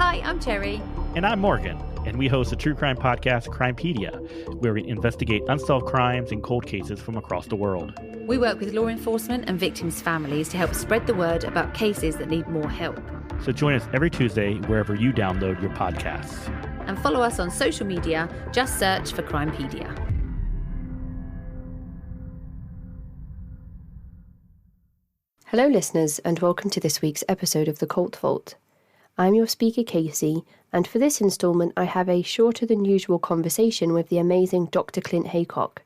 Hi, I'm Cherry. And I'm Morgan, and we host a true crime podcast, Crimepedia, where we investigate unsolved crimes and cold cases from across the world. We work with law enforcement and victims' families to help spread the word about cases that need more help. So join us every Tuesday wherever you download your podcasts. And follow us on social media. Just search for Crimepedia. Hello listeners, and welcome to this week's episode of The Cult Vault. I'm your speaker Casey, and for this instalment I have a shorter than usual conversation with the amazing Dr. Clint Heacock.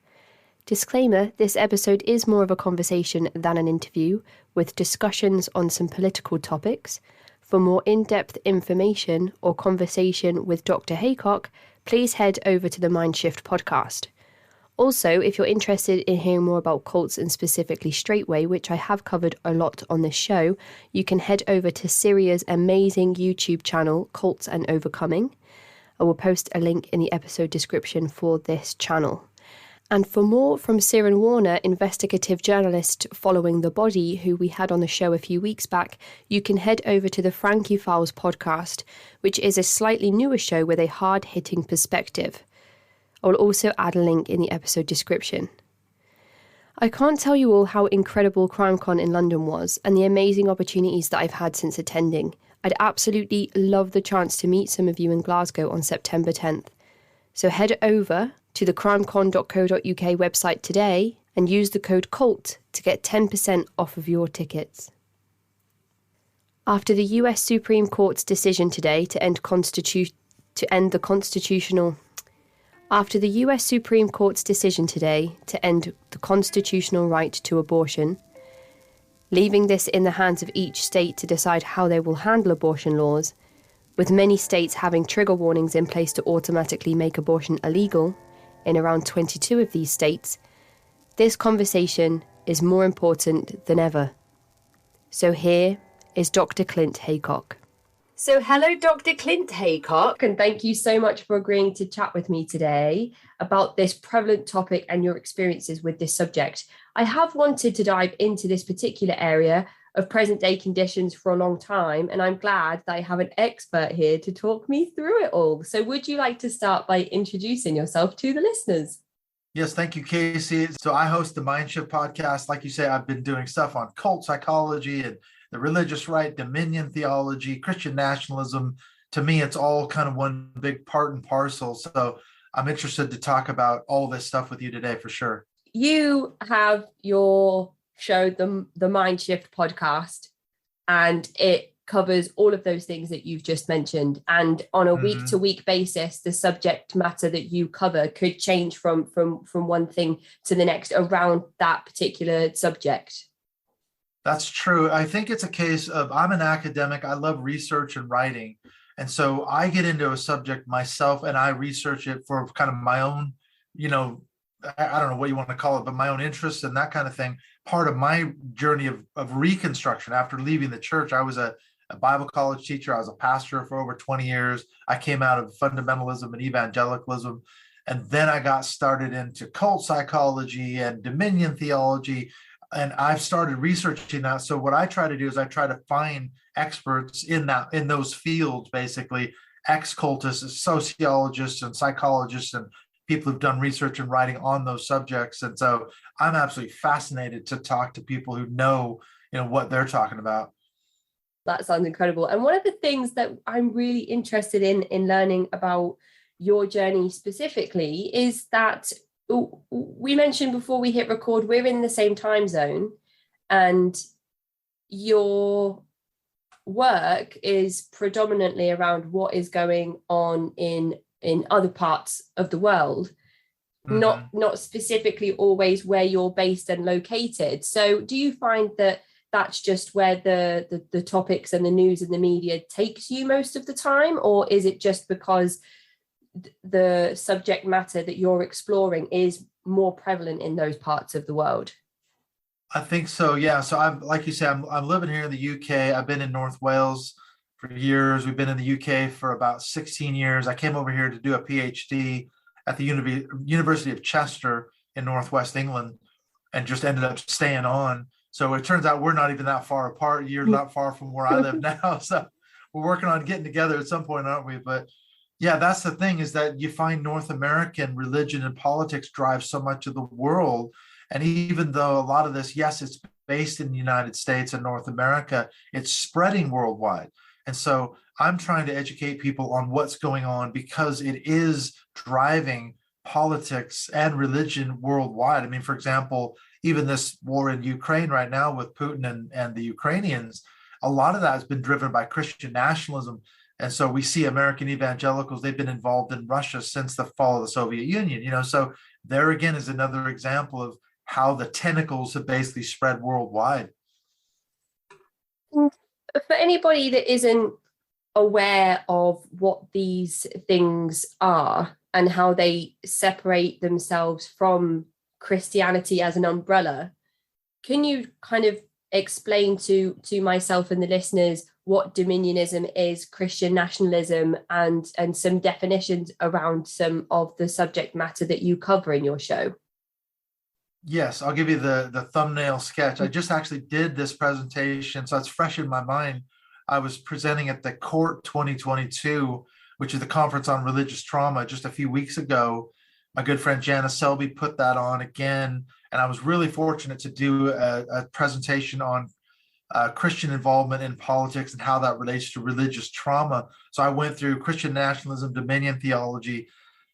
Disclaimer, this episode is more of a conversation than an interview, with discussions on some political topics. For more in-depth information or conversation with Dr. Heacock, please head over to the Mindshift podcast. Also, if you're interested in hearing more about cults and specifically Straightway, which I have covered a lot on this show, you can head over to Syria's amazing YouTube channel, Cults and Overcoming. I will post a link in the episode description for this channel. And for more from Ciaran Warner, investigative journalist following the body, who we had on the show a few weeks back, you can head over to the Frankie Files podcast, which is a slightly newer show with a hard-hitting perspective. I will also add a link in the episode description. I can't tell you all how incredible CrimeCon in London was and the amazing opportunities that I've had since attending. I'd absolutely love the chance to meet some of you in Glasgow on September 10th. So head over to the crimecon.co.uk website today and use the code CULT to get 10% off of your tickets. After the US Supreme Court's decision today to end the constitutional right to abortion, leaving this in the hands of each state to decide how they will handle abortion laws, with many states having trigger warnings in place to automatically make abortion illegal in around 22 of these states, this conversation is more important than ever. So here is Dr. Clint Heacock. So hello, Dr. Clint Heacock, and thank you so much for agreeing to chat with me today about this prevalent topic and your experiences with this subject. I have wanted to dive into this particular area of present-day conditions for a long time, and I'm glad that I have an expert here to talk me through it all. So would you like to start by introducing yourself to the listeners? Yes, thank you, Casey. So I host the Mindshift podcast. Like you say, I've been doing stuff on cult psychology and the religious right, dominion theology, Christian nationalism. To me, it's all kind of one big part and parcel. So I'm interested to talk about all this stuff with you today for sure. You have your show, the Mindshift podcast, and it covers all of those things that you've just mentioned. And on a week-to-week basis, the subject matter that you cover could change from one thing to the next around that particular subject. That's true. I think it's a case of I'm an academic. I love research and writing. And so I get into a subject myself and I research it for kind of my own, I don't know what you want to call it, but my own interests and that kind of thing. Part of my journey of reconstruction after leaving the church, I was a Bible college teacher. I was a pastor for over 20 years. I came out of fundamentalism and evangelicalism. And then I got started into cult psychology and dominion theology. And I've started researching that. So what I try to do is I try to find experts in those fields, basically ex-cultists, sociologists and psychologists and people who've done research and writing on those subjects. And so I'm absolutely fascinated to talk to people who know, what they're talking about. That sounds incredible. And one of the things that I'm really interested in learning about your journey specifically is that we mentioned before we hit record, we're in the same time zone, and your work is predominantly around what is going on in other parts of the world, not specifically always where you're based and located. So do you find that that's just where the topics and the news and the media takes you most of the time, or is it just because the subject matter that you're exploring is more prevalent in those parts of the world? I think so. Yeah. So I'm, like you say, I'm living here in the UK. I've been in North Wales for years. We've been in the UK for about 16 years. I came over here to do a PhD at the University of Chester in Northwest England and just ended up staying on. So it turns out we're not even that far apart. You're not far from where I live now. So we're working on getting together at some point, aren't we? But yeah, that's the thing, is that you find North American religion and politics drive so much of the world. And even though a lot of this, yes, it's based in the United States and North America, it's spreading worldwide. And so I'm trying to educate people on what's going on, because it is driving politics and religion worldwide. I mean, for example, even this war in Ukraine right now with Putin and the Ukrainians, a lot of that has been driven by Christian nationalism. And so we see American evangelicals, they've been involved in Russia since the fall of the Soviet Union, so there again is another example of how the tentacles have basically spread worldwide. For anybody that isn't aware of what these things are and how they separate themselves from Christianity as an umbrella, can you kind of explain to myself and the listeners what dominionism is, Christian nationalism, and some definitions around some of the subject matter that you cover in your show? Yes, I'll give you the thumbnail sketch. I just actually did this presentation, so it's fresh in my mind. I was presenting at the Court 2022, which is the Conference on Religious Trauma, just a few weeks ago. My good friend Janice Selby put that on again, and I was really fortunate to do a presentation on Christian involvement in politics and how that relates to religious trauma. So I went through Christian nationalism, dominion theology.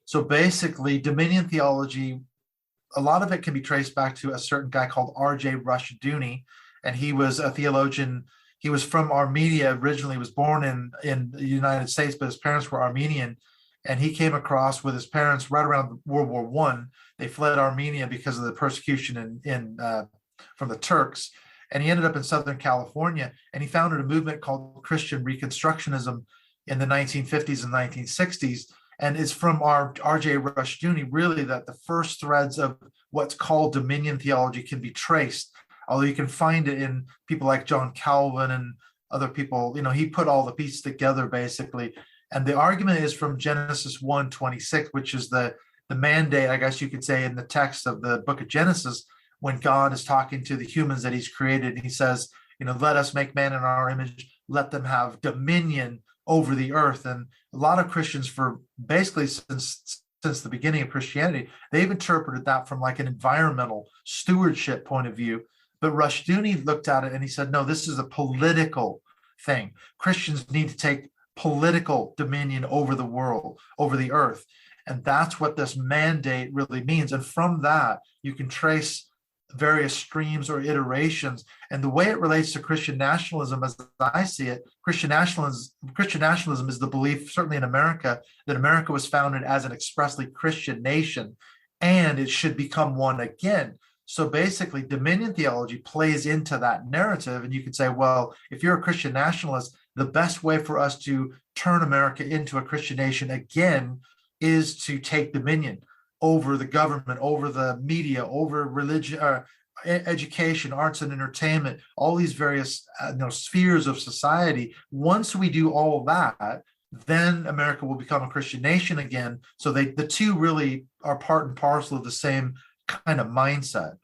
So basically, dominion theology, a lot of it can be traced back to a certain guy called R.J. Rushdoony, and he was a theologian. He was from Armenia originally, was born in the United States, but his parents were Armenian. And he came across with his parents right around World War I. They fled Armenia because of the persecution from the Turks. And he ended up in Southern California, and he founded a movement called Christian Reconstructionism in the 1950s and 1960s. And it's from R.J. Rushdoony, really, that the first threads of what's called dominion theology can be traced. Although you can find it in people like John Calvin and other people, he put all the pieces together, basically. And the argument is from Genesis 1:26, which is the mandate, I guess you could say, in the text of the book of Genesis, when God is talking to the humans that he's created. He says, let us make man in our image, let them have dominion over the earth. And a lot of Christians, for basically since the beginning of Christianity, they've interpreted that from like an environmental stewardship point of view. But Rushdoony looked at it and he said, no, this is a political thing. Christians need to take political dominion over the world, over the earth. And that's what this mandate really means. And from that, you can trace various streams or iterations. And the way it relates to Christian nationalism, as I see it, Christian nationalism is the belief, certainly in America, that America was founded as an expressly Christian nation, and it should become one again. So basically, dominion theology plays into that narrative. And you could say, well, if you're a Christian nationalist, the best way for us to turn America into a Christian nation again is to take dominion over the government, over the media, over religion, education, arts and entertainment, all these various spheres of society. Once we do all of that, then America will become a Christian nation again. So the two really are part and parcel of the same kind of mindset.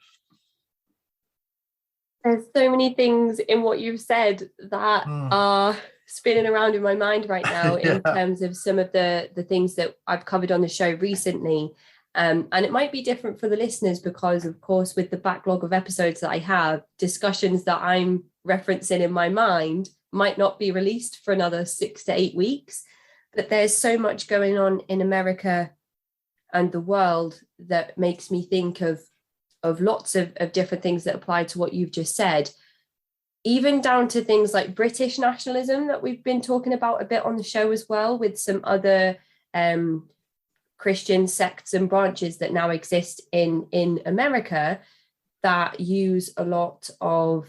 There's so many things in what you've said that are spinning around in my mind right now in terms of some of the things that I've covered on the show recently. And it might be different for the listeners because, of course, with the backlog of episodes that I have, discussions that I'm referencing in my mind might not be released for another 6 to 8 weeks. But there's so much going on in America and the world that makes me think of lots of different things that apply to what you've just said, even down to things like British nationalism that we've been talking about a bit on the show as well, with some other Christian sects and branches that now exist in America that use a lot of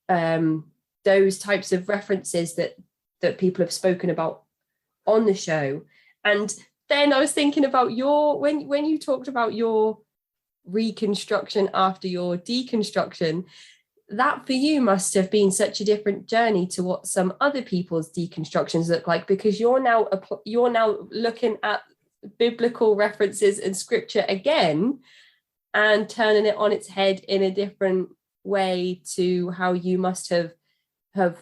those types of references that people have spoken about on the show. And then I was thinking about when you talked about your reconstruction after your deconstruction, that for you must have been such a different journey to what some other people's deconstructions look like, because you're now looking at biblical references and scripture again and turning it on its head in a different way to how you must have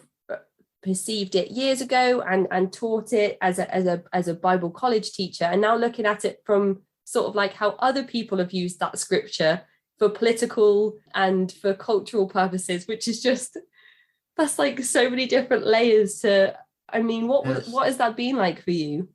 perceived it years ago and taught it as a Bible college teacher, and now looking at it from sort of like how other people have used that scripture for political and for cultural purposes, which is just, that's like so many different layers to, I mean, what has that been like for you?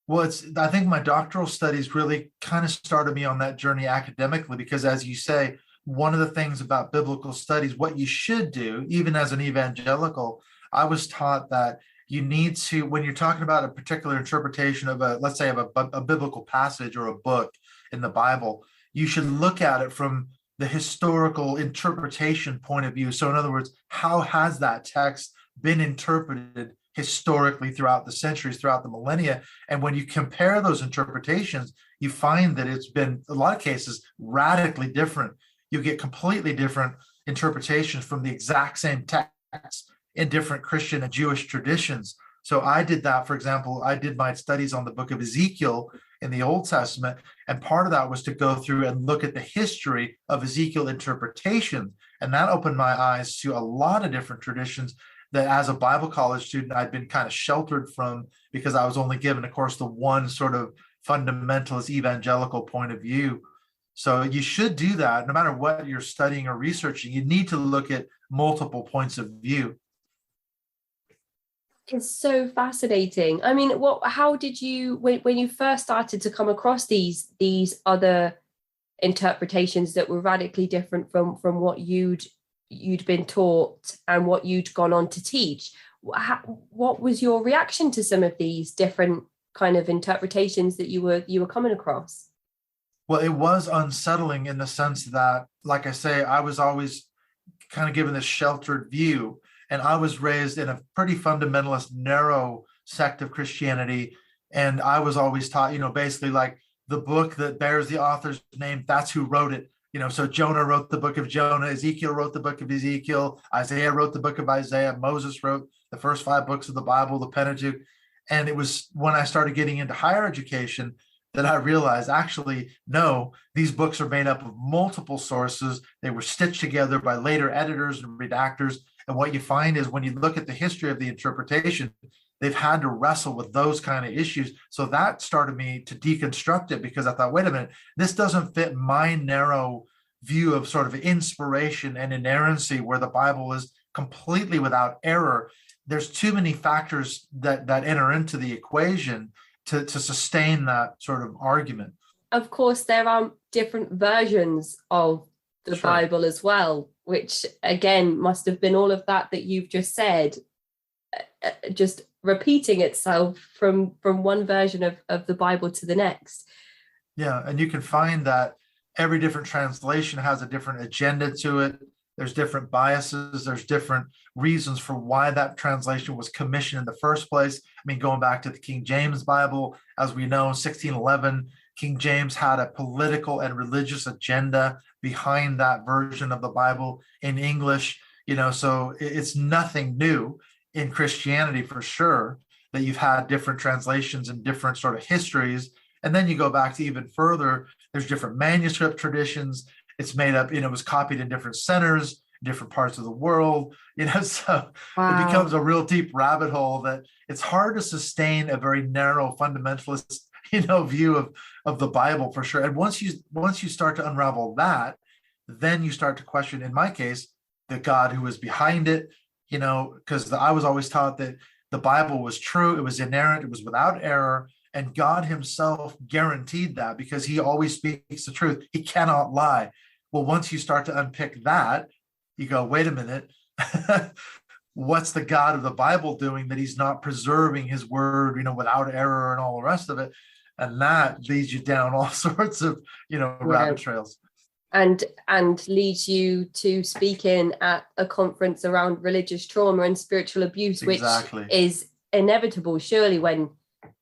Well, I think my doctoral studies really kind of started me on that journey academically, because as you say, one of the things about biblical studies, what you should do, even as an evangelical, I was taught that you need to, when you're talking about a particular interpretation of let's say of a biblical passage or a book in the Bible, you should look at it from the historical interpretation point of view. So in other words, how has that text been interpreted historically throughout the centuries, throughout the millennia? And when you compare those interpretations, you find that it's been, in a lot of cases, radically different. You get completely different interpretations from the exact same text in different Christian and Jewish traditions. So I did that, for example, I did my studies on the book of Ezekiel in the Old Testament, and part of that was to go through and look at the history of Ezekiel interpretation. And that opened my eyes to a lot of different traditions that as a Bible college student, I'd been kind of sheltered from, because I was only given, of course, the one sort of fundamentalist evangelical point of view. So you should do that no matter what you're studying or researching. You need to look at multiple points of view. It's so fascinating. I mean, how did you, when you first started to come across these other interpretations that were radically different from what you'd been taught and what you'd gone on to teach, what was your reaction to some of these different kind of interpretations that you were coming across? Well, it was unsettling in the sense that, like I say, I was always kind of given this sheltered view, and I was raised in a pretty fundamentalist, narrow sect of Christianity. And I was always taught, basically like the book that bears the author's name, that's who wrote it. So Jonah wrote the book of Jonah, Ezekiel wrote the book of Ezekiel, Isaiah wrote the book of Isaiah, Moses wrote the first 5 books of the Bible, the Pentateuch. And it was when I started getting into higher education that I realized, actually, no, these books are made up of multiple sources. They were stitched together by later editors and redactors. And what you find is when you look at the history of the interpretation, they've had to wrestle with those kind of issues. So that started me to deconstruct it, because I thought, wait a minute, this doesn't fit my narrow view of sort of inspiration and inerrancy, where the Bible is completely without error. There's too many factors that enter into the equation to sustain that sort of argument. Of course, there are different versions of the Sure. Bible as well, which again must have been all of that you've just said, just repeating itself from one version of the Bible to the next. Yeah, and you can find that every different translation has a different agenda to it. There's different biases. There's different reasons for why that translation was commissioned in the first place. I mean, going back to the King James Bible, as we know, 1611, King James had a political and religious agenda behind that version of the Bible in English. So it's nothing new in Christianity, for sure, that you've had different translations and different sort of histories. And then you go back to even further, there's different manuscript traditions. It's made up, it was copied in different centers, different parts of the world, so Wow. It becomes a real deep rabbit hole that it's hard to sustain a very narrow fundamentalist, view of the Bible, for sure. And once you start to unravel that, then you start to question, in my case, the God who was behind it, because I was always taught that the Bible was true, it was inerrant, it was without error. And God himself guaranteed that, because he always speaks the truth. He cannot lie. Well, once you start to unpick that, you go, wait a minute, what's the God of the Bible doing that he's not preserving his word, without error and all the rest of it? And that leads you down all sorts of, rabbit trails. And leads you to speaking at a conference around religious trauma and spiritual abuse, Exactly. Which is inevitable, surely, when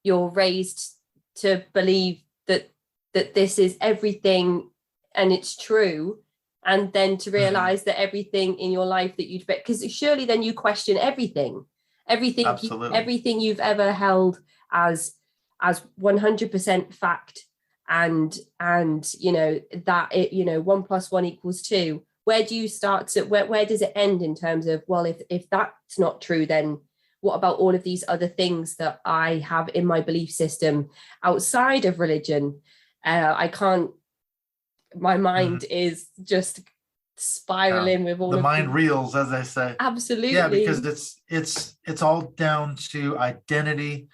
you're raised to believe that this is everything and it's true, and then to realize that everything in your life that you'd, because surely then you question everything everything you've ever held as 100% fact, and that it 1 + 1 = 2. Where do you start to where does it end in terms of, well, if that's not true, then what about all of these other things that I have in my belief system outside of religion? I can't, my mind is just spiraling with all the of mind reels, as they say. Absolutely. Yeah, because it's all down to identity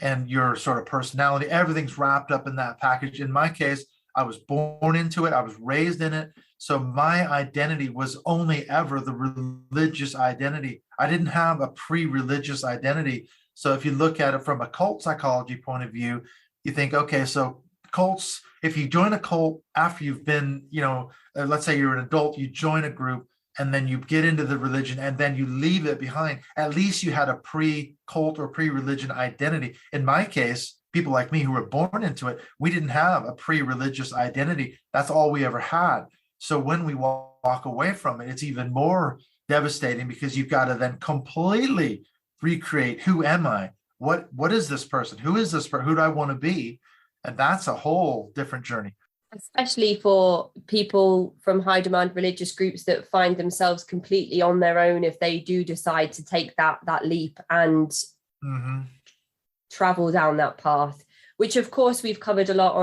and your sort of personality. Everything's wrapped up in that package. In my case, I was born into it. I was raised in it. So my identity was only ever the religious identity. I didn't have a pre-religious identity. So if you look at it from a cult psychology point of view, you think, okay, so cults, if you join a cult after you've been, let's say you're an adult, you join a group, and then you get into the religion and then you leave it behind, at least you had a pre-cult or pre-religion identity. In my case, people like me who were born into it, we didn't have a pre-religious identity. That's all we ever had. So when we walk away from it, it's even more devastating, because you've got to then completely recreate, who am I? What is this person? Who is this person? Who do I want to be? And that's a whole different journey. Especially for people from high demand religious groups that find themselves completely on their own if they do decide to take that leap and travel down that path, which of course we've covered a lot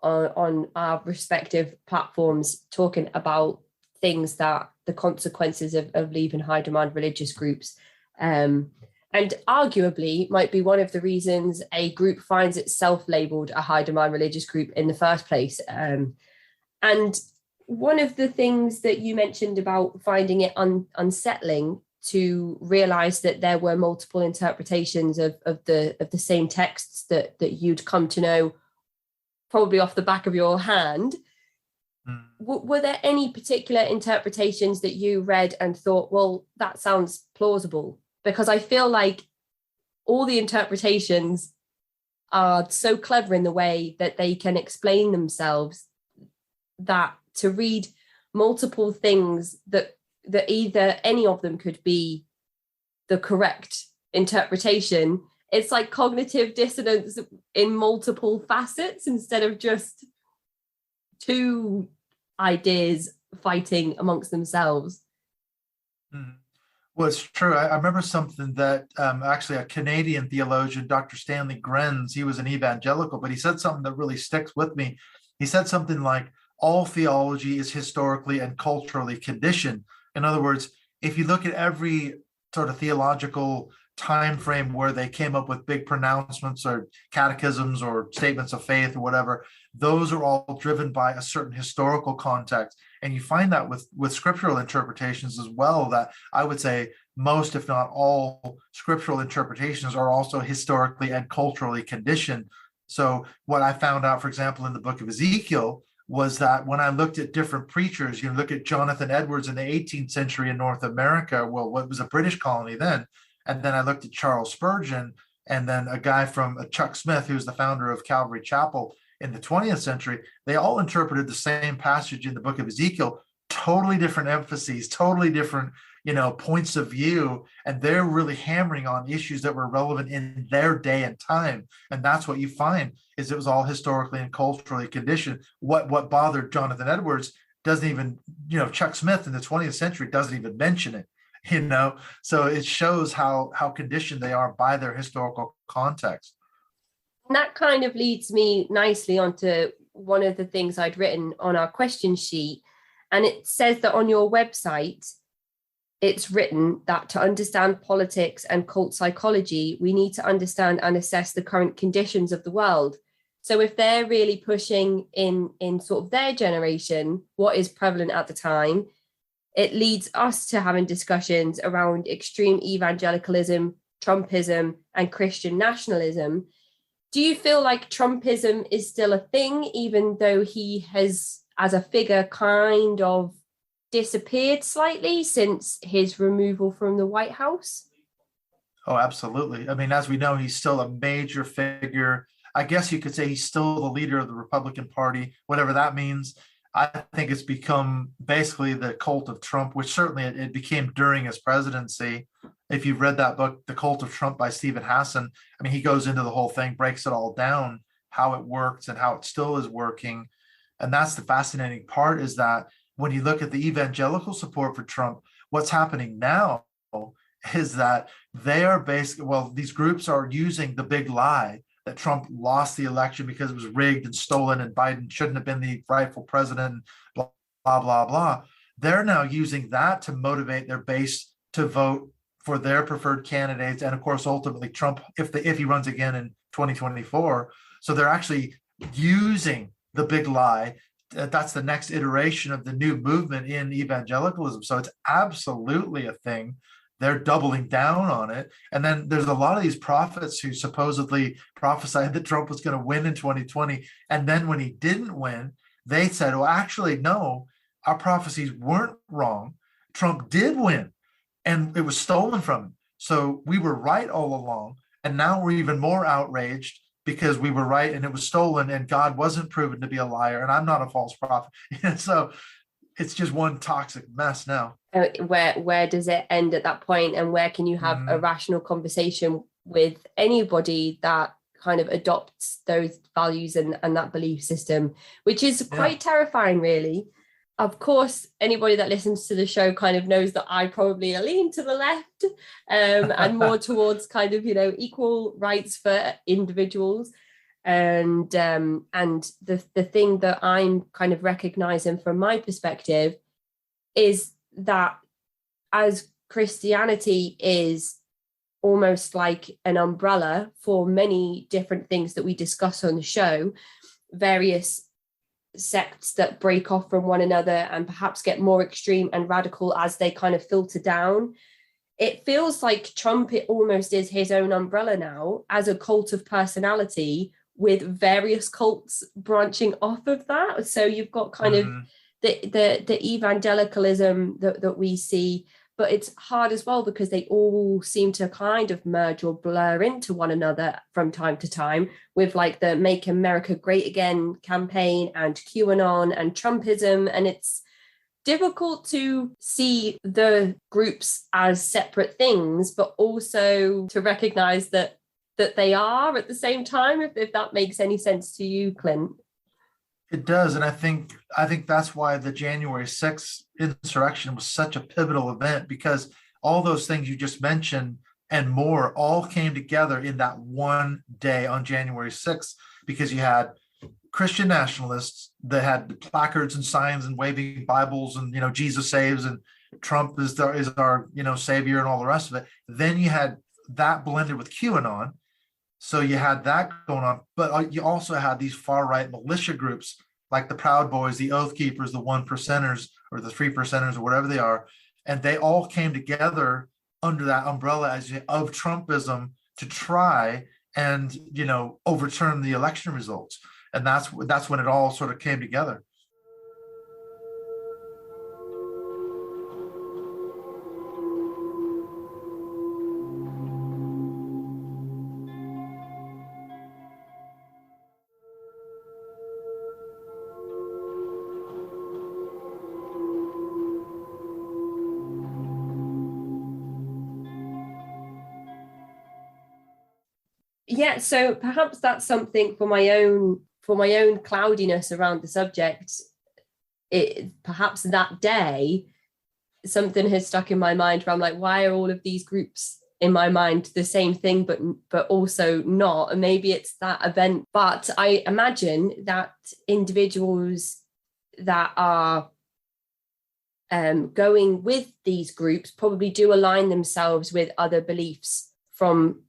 on our respective platforms, talking about things that the consequences of leaving high demand religious groups, and arguably might be one of the reasons a group finds itself labeled a high demand religious group in the first place. And one of the things that you mentioned about finding it unsettling to realize that there were multiple interpretations of the same texts that you'd come to know probably off the back of your hand. Were there any particular interpretations that you read and thought, well, that sounds plausible? Because I feel like all the interpretations are so clever in the way that they can explain themselves, that to read multiple things that either any of them could be the correct interpretation, it's like cognitive dissonance in multiple facets instead of just two ideas fighting amongst themselves. Well, it's true. I remember something that actually a Canadian theologian, Dr. Stanley Grenz, he was an evangelical, but he said something that really sticks with me. He said something like, all theology is historically and culturally conditioned. In other words, if you look at every sort of theological time frame where they came up with big pronouncements or catechisms or statements of faith or whatever, those are all driven by a certain historical context. And you find that with scriptural interpretations as well, that I would say most, if not all, scriptural interpretations are also historically and culturally conditioned. So what I found out, for example, in the book of Ezekiel, was that when I looked at different preachers, look at Jonathan Edwards in the 18th century in North America, well, what was a British colony then, and then I looked at Charles Spurgeon, and then a guy from Chuck Smith, who's the founder of Calvary Chapel in the 20th century, they all interpreted the same passage in the book of Ezekiel, totally different emphases, totally different, points of view. And they're really hammering on issues that were relevant in their day and time. And that's what you find, is it was all historically and culturally conditioned. What bothered Jonathan Edwards doesn't even, Chuck Smith in the 20th century doesn't even mention it, So it shows how conditioned they are by their historical context. And that kind of leads me nicely onto one of the things I'd written on our question sheet. And it says that on your website, it's written that to understand politics and cult psychology, we need to understand and assess the current conditions of the world. So if they're really pushing in sort of their generation, what is prevalent at the time, it leads us to having discussions around extreme evangelicalism, Trumpism, and Christian nationalism. Do you feel like Trumpism is still a thing, even though he has, as a figure, kind of disappeared slightly since his removal from the White House? Oh, absolutely. I mean, as we know, he's still a major figure. I guess you could say he's still the leader of the Republican Party, whatever that means. I think it's become basically the cult of Trump, which certainly it became during his presidency. If you've read that book, The Cult of Trump by Stephen Hassan, I mean, he goes into the whole thing, breaks it all down, how it works and how it still is working. And that's the fascinating part, is that when you look at the evangelical support for Trump, what's happening now is that they are basically, well, these groups are using the big lie that Trump lost the election because it was rigged and stolen and Biden shouldn't have been the rightful president, blah, blah, blah, blah. They're now using that to motivate their base to vote for their preferred candidates. And of course, ultimately Trump, if he runs again in 2024. So they're actually using the big lie. That's the next iteration of the new movement in evangelicalism. So it's absolutely a thing. They're doubling down on it. And then there's a lot of these prophets who supposedly prophesied that Trump was going to win in 2020. And then when he didn't win, they said, well, actually, no, our prophecies weren't wrong. Trump did win and it was stolen from him. So we were right all along. And now we're even more outraged because we were right and it was stolen and God wasn't proven to be a liar. And I'm not a false prophet. So it's just one toxic mess now. Where does it end at that point, and where can you have a rational conversation with anybody that kind of adopts those values and that belief system, which is quite terrifying, really. Of course, anybody that listens to the show kind of knows that I probably lean to the left and more towards kind of, equal rights for individuals. And the thing that I'm kind of recognizing from my perspective is that as Christianity is almost like an umbrella for many different things that we discuss on the show, various sects that break off from one another and perhaps get more extreme and radical as they kind of filter down. It feels like Trump, it almost is his own umbrella now as a cult of personality, with various cults branching off of that. So you've got kind of the evangelicalism that we see, but it's hard as well because they all seem to kind of merge or blur into one another from time to time, with like the Make America Great Again campaign and QAnon and Trumpism. And it's difficult to see the groups as separate things, but also to recognize that they are at the same time, if that makes any sense to you, Clint. It does. And I think that's why the January 6th insurrection was such a pivotal event, because all those things you just mentioned and more all came together in that one day on January 6th, because you had Christian nationalists that had placards and signs and waving Bibles and, Jesus saves and Trump is our savior and all the rest of it. Then you had that blended with QAnon. So you had that going on, but you also had these far-right militia groups like the Proud Boys, the Oath Keepers, the 1%ers, or the 3%ers, or whatever they are. And they all came together under that umbrella of Trumpism to try and, overturn the election results. And that's when it all sort of came together. Yeah, so perhaps that's something for my own cloudiness around the subject. Perhaps that day, something has stuck in my mind where I'm like, why are all of these groups in my mind the same thing, but also not? And maybe it's that event. But I imagine that individuals that are going with these groups probably do align themselves with other beliefs from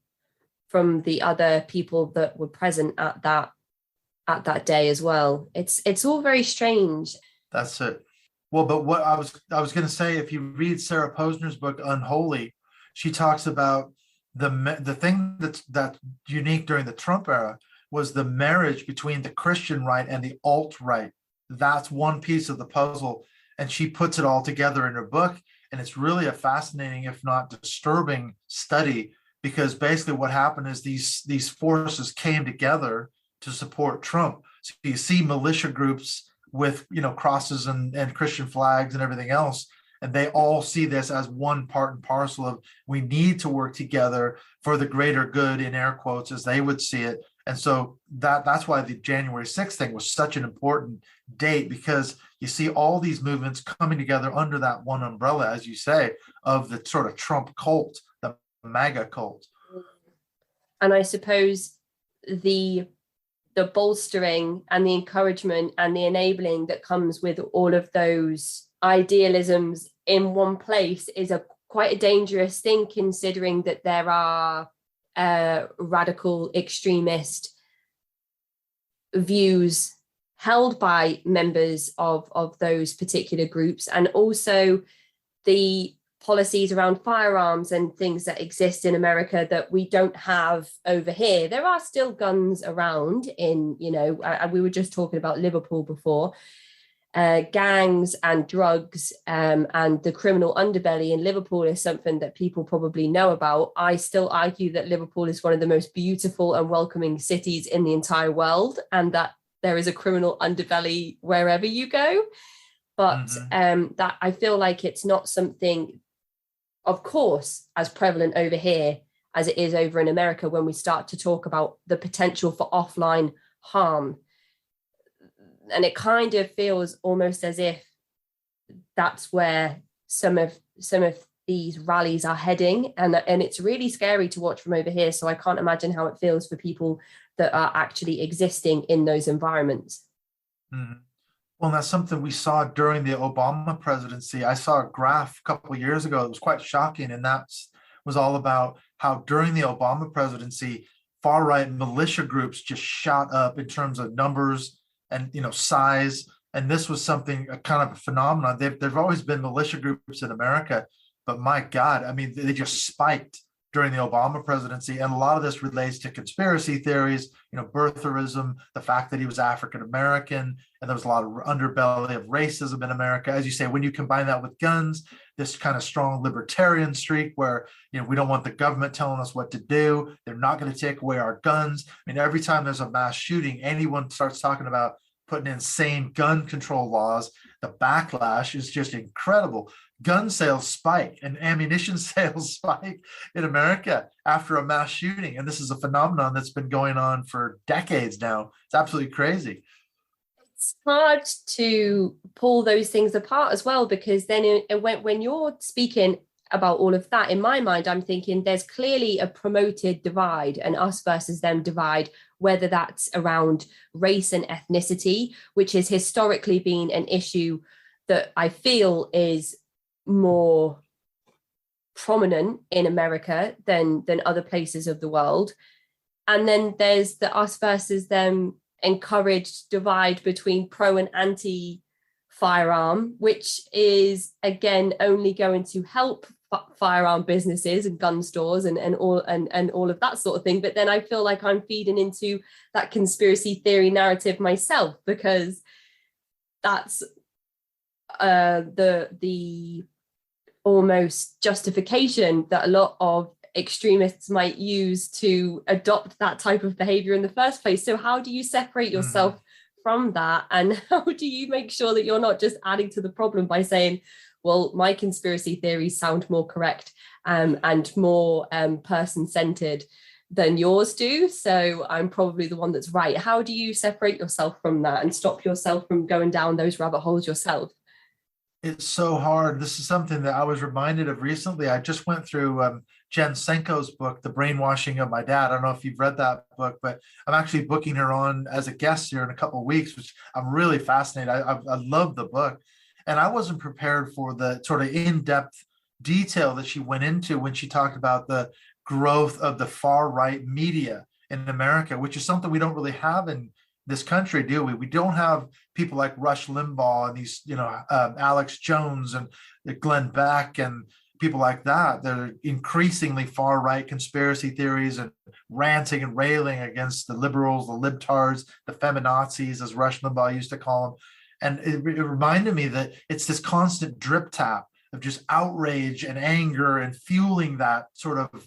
the other people that were present at that day as well. It's all very strange. That's it. Well, but what I was going to say, if you read Sarah Posner's book Unholy, she talks about the thing that's unique during the Trump era was the marriage between the Christian right and the alt-right. That's one piece of the puzzle, and she puts it all together in her book. And it's really a fascinating, if not disturbing, study, because basically what happened is these forces came together to support Trump. So you see militia groups with crosses and Christian flags and everything else, and they all see this as one part and parcel of, we need to work together for the greater good, in air quotes, as they would see it. And so that's why the January 6th thing was such an important date, because you see all these movements coming together under that one umbrella, as you say, of the sort of Trump cult MAGA cult. And I suppose the bolstering and the encouragement and the enabling that comes with all of those idealisms in one place is quite a dangerous thing, considering that there are radical extremist views held by members of those particular groups, and also the policies around firearms and things that exist in America that we don't have over here. There are still guns around in, we were just talking about Liverpool before, gangs and drugs and the criminal underbelly in Liverpool is something that people probably know about. I still argue that Liverpool is one of the most beautiful and welcoming cities in the entire world, and that there is a criminal underbelly wherever you go. But that I feel like it's not something, of course, as prevalent over here as it is over in America when we start to talk about the potential for offline harm. And it kind of feels almost as if that's where some of these rallies are heading. And it's really scary to watch from over here. So I can't imagine how it feels for people that are actually existing in those environments. Mm-hmm. Well, that's something we saw during the Obama presidency. I saw a graph a couple of years ago that was quite shocking, and that was all about how during the Obama presidency, far-right militia groups just shot up in terms of numbers and size. And this was something, a kind of a phenomenon. There've always been militia groups in America, but my God, I mean, they just spiked during the Obama presidency. And a lot of this relates to conspiracy theories, birtherism, the fact that he was African-American, and there was a lot of underbelly of racism in America. As you say, when you combine that with guns, this kind of strong libertarian streak where, we don't want the government telling us what to do. They're not going to take away our guns. I mean, every time there's a mass shooting, anyone starts talking about putting in sane gun control laws, the backlash is just incredible. Gun sales spike and ammunition sales spike in America after a mass shooting. And this is a phenomenon that's been going on for decades now. It's absolutely crazy. It's hard to pull those things apart as well, because then when you're speaking about all of that, in my mind, I'm thinking there's clearly a promoted divide, an us versus them divide, whether that's around race and ethnicity, which has historically been an issue that I feel is more prominent in America than other places of the world. And then there's the us versus them encouraged divide between pro and anti firearm, which is again only going to help firearm businesses and gun stores and all of that sort of thing. But then I feel like I'm feeding into that conspiracy theory narrative myself, because that's the almost justification that a lot of extremists might use to adopt that type of behavior in the first place. So how do you separate yourself from that, and how do you make sure that you're not just adding to the problem by saying, well, my conspiracy theories sound more correct and more person-centered than yours do, so I'm probably the one that's right? How do you separate yourself from that and stop yourself from going down those rabbit holes yourself? It's so hard. This is something that I was reminded of recently. I just went through Jen Senko's book, The Brainwashing of My Dad. I don't know if you've read that book, but I'm actually booking her on as a guest here in a couple of weeks, which I'm really fascinated. I love the book. And I wasn't prepared for the sort of in-depth detail that she went into when she talked about the growth of the far-right media in America, which is something we don't really have in this country, do we? We don't have people like Rush Limbaugh and these, Alex Jones and Glenn Beck and people like that. They're increasingly far-right conspiracy theories and ranting and railing against the liberals, the libtards, the feminazis, as Rush Limbaugh used to call them. And it reminded me that it's this constant drip tap of just outrage and anger and fueling that sort of,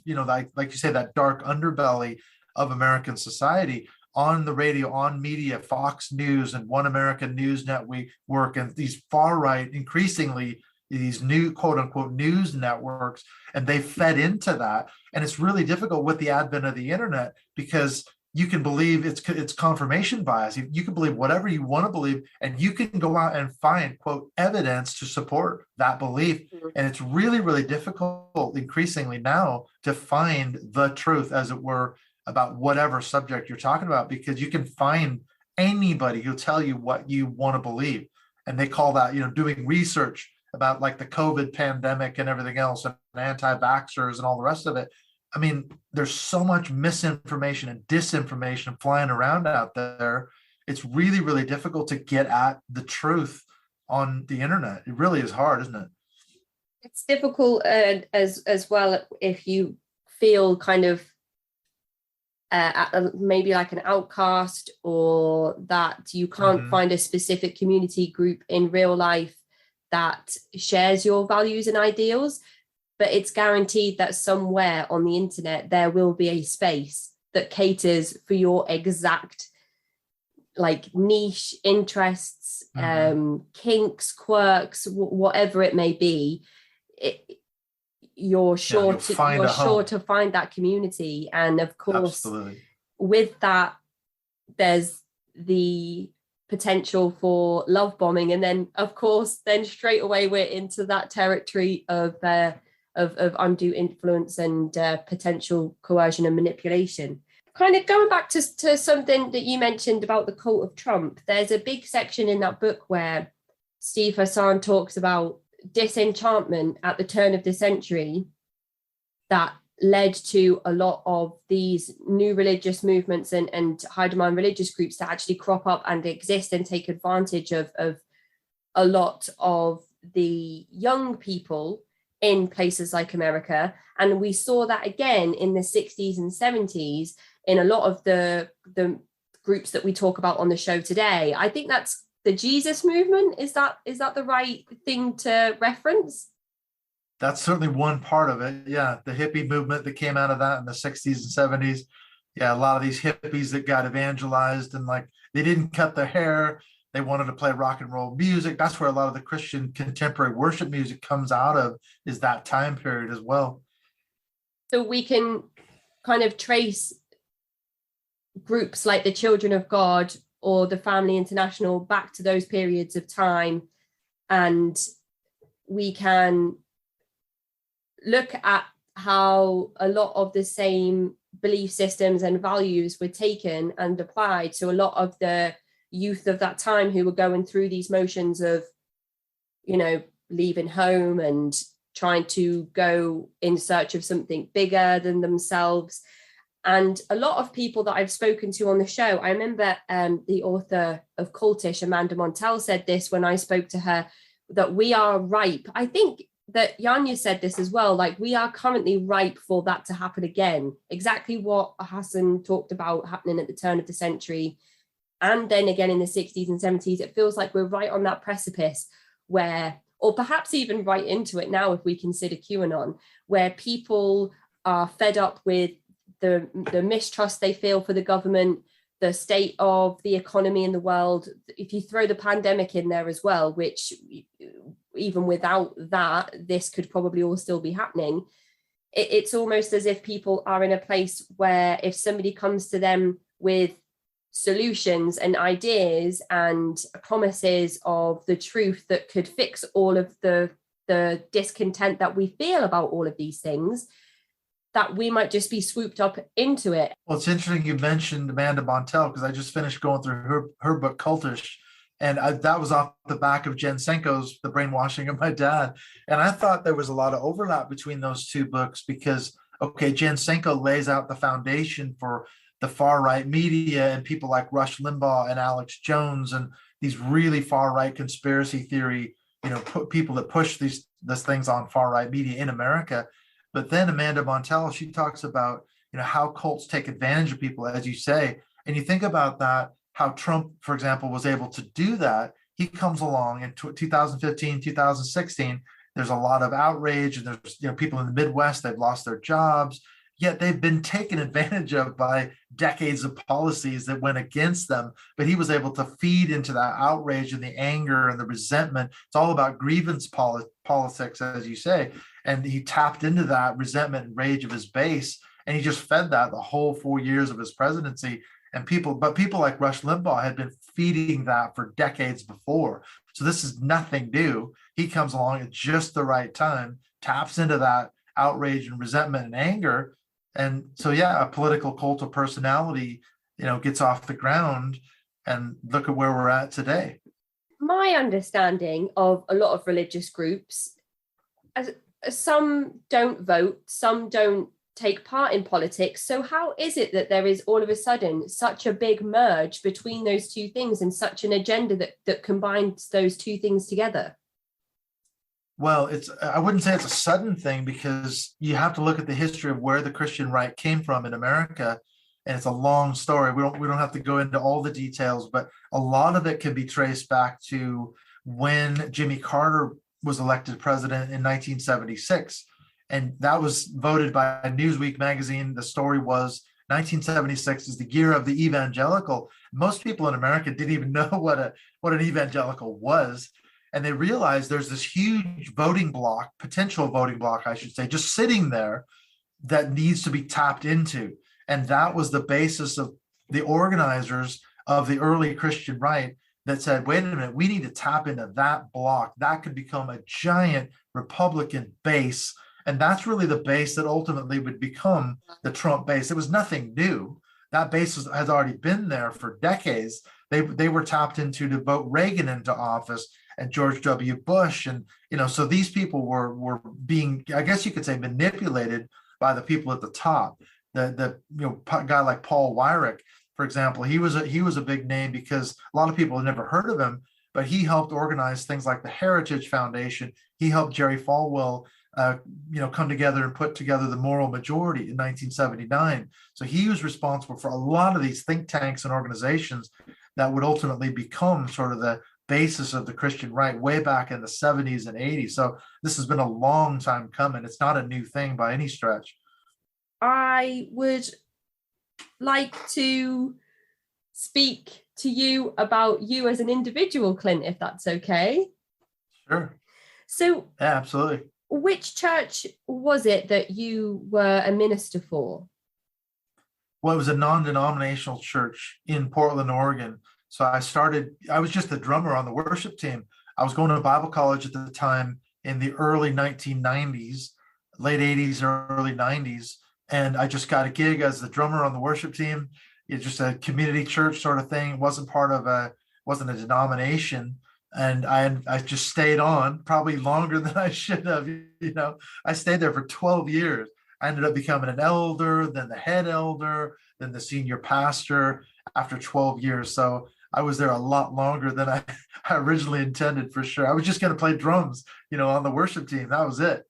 like you say, that dark underbelly of American society on the radio, on media, Fox News and One American News Network, and these far-right, increasingly these new quote unquote news networks, and they fed into that. And it's really difficult with the advent of the internet, because you can believe it's confirmation bias. You can believe whatever you want to believe, and you can go out and find, quote, evidence to support that belief. And it's really, really difficult increasingly now to find the truth, as it were, about whatever subject you're talking about, because you can find anybody who'll tell you what you want to believe. And they call that, doing research about like the COVID pandemic and everything else, and anti-vaxxers and all the rest of it. I mean, there's so much misinformation and disinformation flying around out there. It's really, really difficult to get at the truth on the internet. It really is hard, isn't it? It's difficult as well if you feel kind of maybe like an outcast, or that you can't find a specific community group in real life that shares your values and ideals. But it's guaranteed that somewhere on the internet there will be a space that caters for your exact like niche interests, kinks, quirks, whatever it may be. You're sure to find that community. And of course, absolutely, with that, there's the potential for love bombing, and then of course, then straight away we're into that territory of undue influence and potential coercion and manipulation. Kind of going back to something that you mentioned about the cult of Trump, there's a big section in that book where Steve Hassan talks about disenchantment at the turn of the century that led to a lot of these new religious movements and high demand religious groups that actually crop up and exist and take advantage of a lot of the young people in places like America. And we saw that again in the 60s and 70s in a lot of the groups that we talk about on the show today. I think that's the Jesus movement. Is that the right thing to reference? That's certainly one part of it. Yeah, the hippie movement that came out of that in the 60s and 70s. Yeah, a lot of these hippies that got evangelized, and like they didn't cut their hair. They wanted to play rock and roll music. That's where a lot of the Christian contemporary worship music comes out of, is that time period as well. So we can kind of trace groups like the Children of God or the Family International back to those periods of time, and we can look at how a lot of the same belief systems and values were taken and applied to a lot of the youth of that time who were going through these motions of, leaving home and trying to go in search of something bigger than themselves. And a lot of people that I've spoken to on the show, I remember the author of Cultish, Amanda Montell, said this when I spoke to her, that we are ripe. I think that Yanya said this as well, like we are currently ripe for that to happen again. Exactly what Hassan talked about happening at the turn of the century. And then again in the 60s and 70s, it feels like we're right on that precipice where, or perhaps even right into it now if we consider QAnon, where people are fed up with the mistrust they feel for the government, the state of the economy in the world. If you throw the pandemic in there as well, which even without that, this could probably all still be happening. It's almost as if people are in a place where if somebody comes to them with solutions and ideas and promises of the truth that could fix all of the discontent that we feel about all of these things, that we might just be swooped up into it. Well, it's interesting you mentioned Amanda Montell, because I just finished going through her book, Cultish, and that was off the back of Jen Senko's The Brainwashing of My Dad. And I thought there was a lot of overlap between those two books because, okay, Jen Senko lays out the foundation for the far-right media and people like Rush Limbaugh and Alex Jones and these really far-right conspiracy theory, people that push these things on far-right media in America. But then Amanda Montell, she talks about, how cults take advantage of people, as you say. And you think about that, how Trump, for example, was able to do that. He comes along in 2015, 2016. There's a lot of outrage, and there's people in the Midwest, they've lost their jobs. yet they've been taken advantage of by decades of policies that went against them. But he was able to feed into that outrage and the anger and the resentment. It's all about grievance politics, as you say. And he tapped into that resentment and rage of his base, and he just fed that the whole 4 years of his presidency. And people like Rush Limbaugh had been feeding that for decades before. So this is nothing new. He comes along at just the right time, taps into that outrage and resentment and anger. And so, yeah, a political cult of personality, gets off the ground, and look at where we're at today. My understanding of a lot of religious groups, some don't vote, some don't take part in politics. So how is it that there is all of a sudden such a big merge between those two things and such an agenda that combines those two things together? Well, I wouldn't say it's a sudden thing, because you have to look at the history of where the Christian right came from in America. And it's a long story. We don't have to go into all the details, but a lot of it can be traced back to when Jimmy Carter was elected president in 1976. And that was voted by Newsweek magazine. The story was 1976 is the year of the evangelical. Most people in America didn't even know what an evangelical was. And they realized there's this huge potential voting block, I should say, just sitting there that needs to be tapped into. And that was the basis of the organizers of the early Christian right that said, wait a minute, we need to tap into that block. That could become a giant Republican base. And that's really the base that ultimately would become the Trump base. It was nothing new. That base has already been there for decades. They were tapped into to vote Reagan into office and George W. Bush. And, so these people were being, I guess you could say, manipulated by the people at the top. The guy like Paul Weyrich, for example, he was a big name because a lot of people had never heard of him, but he helped organize things like the Heritage Foundation. He helped Jerry Falwell come together and put together the Moral Majority in 1979. So he was responsible for a lot of these think tanks and organizations that would ultimately become sort of the basis of the Christian right way back in the 70s and 80s. So this has been a long time coming. It's not a new thing by any stretch. I would like to speak to you about you as an individual, Clint, if that's okay. Sure. So, yeah, absolutely. Which church was it that you were a minister for? Well, it was a non-denominational church in Portland, Oregon. So I was just the drummer on the worship team. I was going to Bible college at the time in the early 1990s, late 80s, early 90s. And I just got a gig as the drummer on the worship team. It's just a community church sort of thing. It wasn't wasn't a denomination. And I just stayed on probably longer than I should have. I stayed there for 12 years. I ended up becoming an elder, then the head elder, then the senior pastor after 12 years. So I was there a lot longer than I originally intended, for sure. I was just going to play drums, on the worship team. That was it.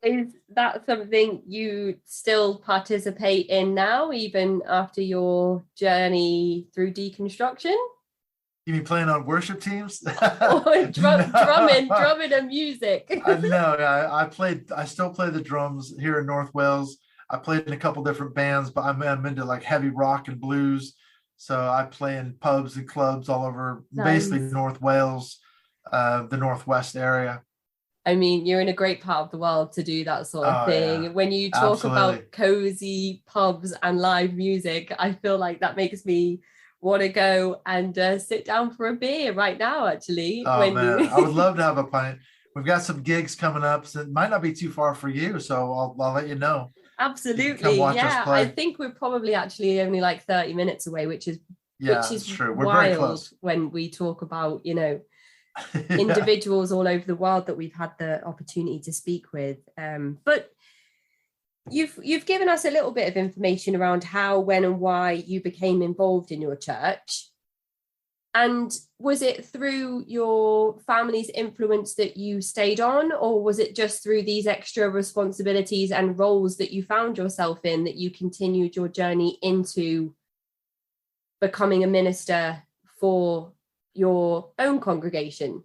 Is that something you still participate in now, even after your journey through deconstruction? You mean playing on worship teams? Or drumming and music? No, I still play the drums here in North Wales. I played in a couple different bands, but I'm into like heavy rock and blues. So I play in pubs and clubs all over, basically North Wales, the Northwest area. I mean, you're in a great part of the world to do that sort of thing. Yeah. When you talk about cozy pubs and live music, I feel like that makes me want to go and sit down for a beer right now, actually. Oh, man, I would love to have a pint. We've got some gigs coming up, so it might not be too far for you, so I'll let you know. Absolutely, yeah. I think we're probably actually only like 30 minutes away, which is true. We're wild very close when we talk about, individuals all over the world that we've had the opportunity to speak with. But you've given us a little bit of information around how, when, and why you became involved in your church. And was it through your family's influence that you stayed on, or was it just through these extra responsibilities and roles that you found yourself in that you continued your journey into becoming a minister for your own congregation?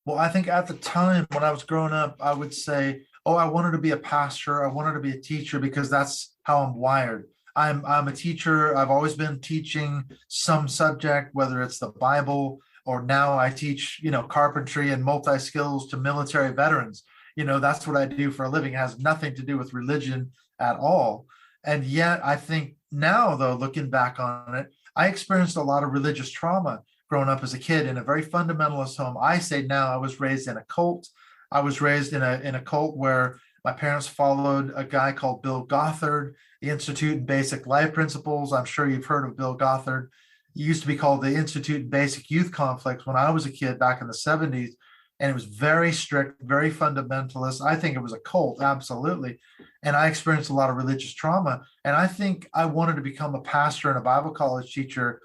Well, I think at the time when I was growing up, I would say oh, I wanted to be a pastor, I wanted to be a teacher because that's how I'm wired. I'm a teacher. I've always been teaching some subject, whether it's the Bible or now I teach, carpentry and multi-skills to military veterans. That's what I do for a living. It has nothing to do with religion at all. And yet I think now, though, looking back on it, I experienced a lot of religious trauma growing up as a kid in a very fundamentalist home. I say now I was raised in a cult. I was raised in a cult where my parents followed a guy called Bill Gothard, the Institute in Basic Life Principles. I'm sure you've heard of Bill Gothard. It used to be called the Institute in Basic Youth Conflicts when I was a kid back in the 70s. And it was very strict, very fundamentalist. I think it was a cult, absolutely. And I experienced a lot of religious trauma. And I think I wanted to become a pastor and a Bible college teacher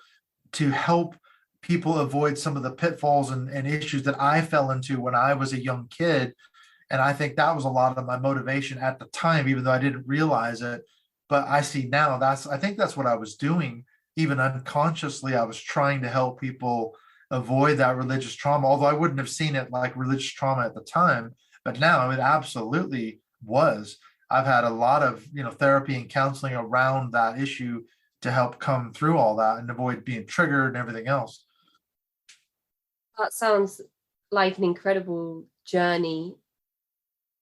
to help people avoid some of the pitfalls and issues that I fell into when I was a young kid. And I think that was a lot of my motivation at the time, even though I didn't realize it. But I see now I think that's what I was doing. Even unconsciously, I was trying to help people avoid that religious trauma, although I wouldn't have seen it like religious trauma at the time. But now it absolutely was. I've had a lot of, therapy and counseling around that issue to help come through all that and avoid being triggered and everything else. That sounds like an incredible journey.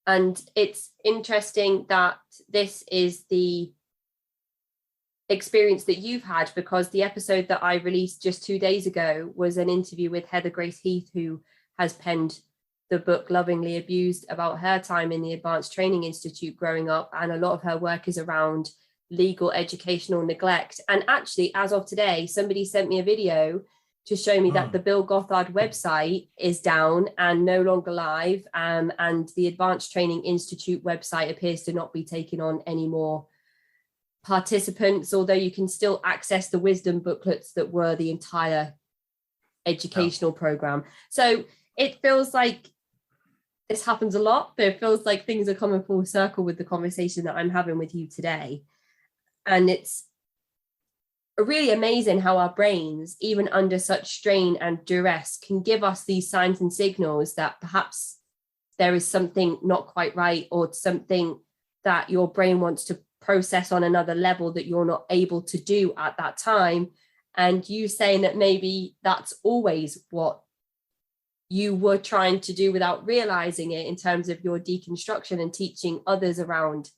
And it's interesting that this is the experience that you've had, because the episode that I released just 2 days ago was an interview with Heather Grace Heath, who has penned the book Lovingly Abused, about her time in the Advanced Training Institute growing up. And a lot of her work is around legal educational neglect. And actually, as of today, somebody sent me a video to show me that the Bill Gothard website is down and no longer live. And the Advanced Training Institute website appears to not be taking on any more participants, although you can still access the wisdom booklets that were the entire educational program. So it feels like this happens a lot, but it feels like things are coming full circle with the conversation that I'm having with you today. And it's really amazing how our brains, even under such strain and duress, can give us these signs and signals that perhaps there is something not quite right, or something that your brain wants to process on another level that you're not able to do at that time. And you saying that maybe that's always what you were trying to do without realizing it, in terms of your deconstruction and teaching others around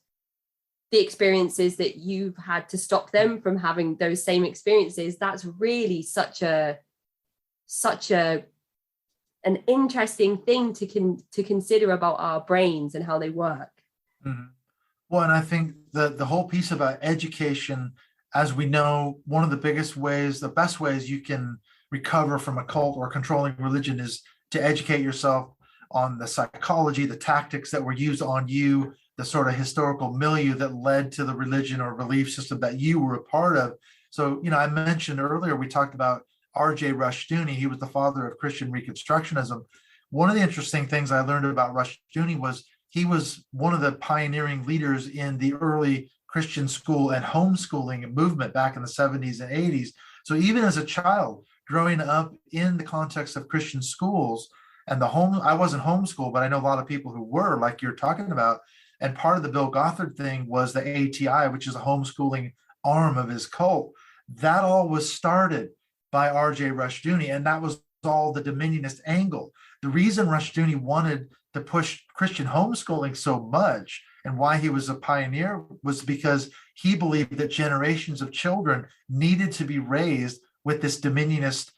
the experiences that you've had to stop them from having those same experiences. That's really such an interesting thing to consider about our brains and how they work. Mm-hmm. Well, and I think the whole piece about education, as we know, one of the the best ways you can recover from a cult or controlling religion is to educate yourself on the psychology, the tactics that were used on you, the sort of historical milieu that led to the religion or belief system that you were a part of. So, I mentioned earlier, we talked about R.J. Rushdoony. He was the father of Christian Reconstructionism. One of the interesting things I learned about Rushdoony was he was one of the pioneering leaders in the early Christian school and homeschooling movement back in the 70s and 80s. So even as a child, growing up in the context of Christian schools and I wasn't homeschooled, but I know a lot of people who were, like you're talking about. And part of the Bill Gothard thing was the ATI, which is a homeschooling arm of his cult. That all was started by R.J. Rushdoony, and that was all the dominionist angle. The reason Rushdoony wanted to push Christian homeschooling so much, and why he was a pioneer, was because he believed that generations of children needed to be raised with this dominionist,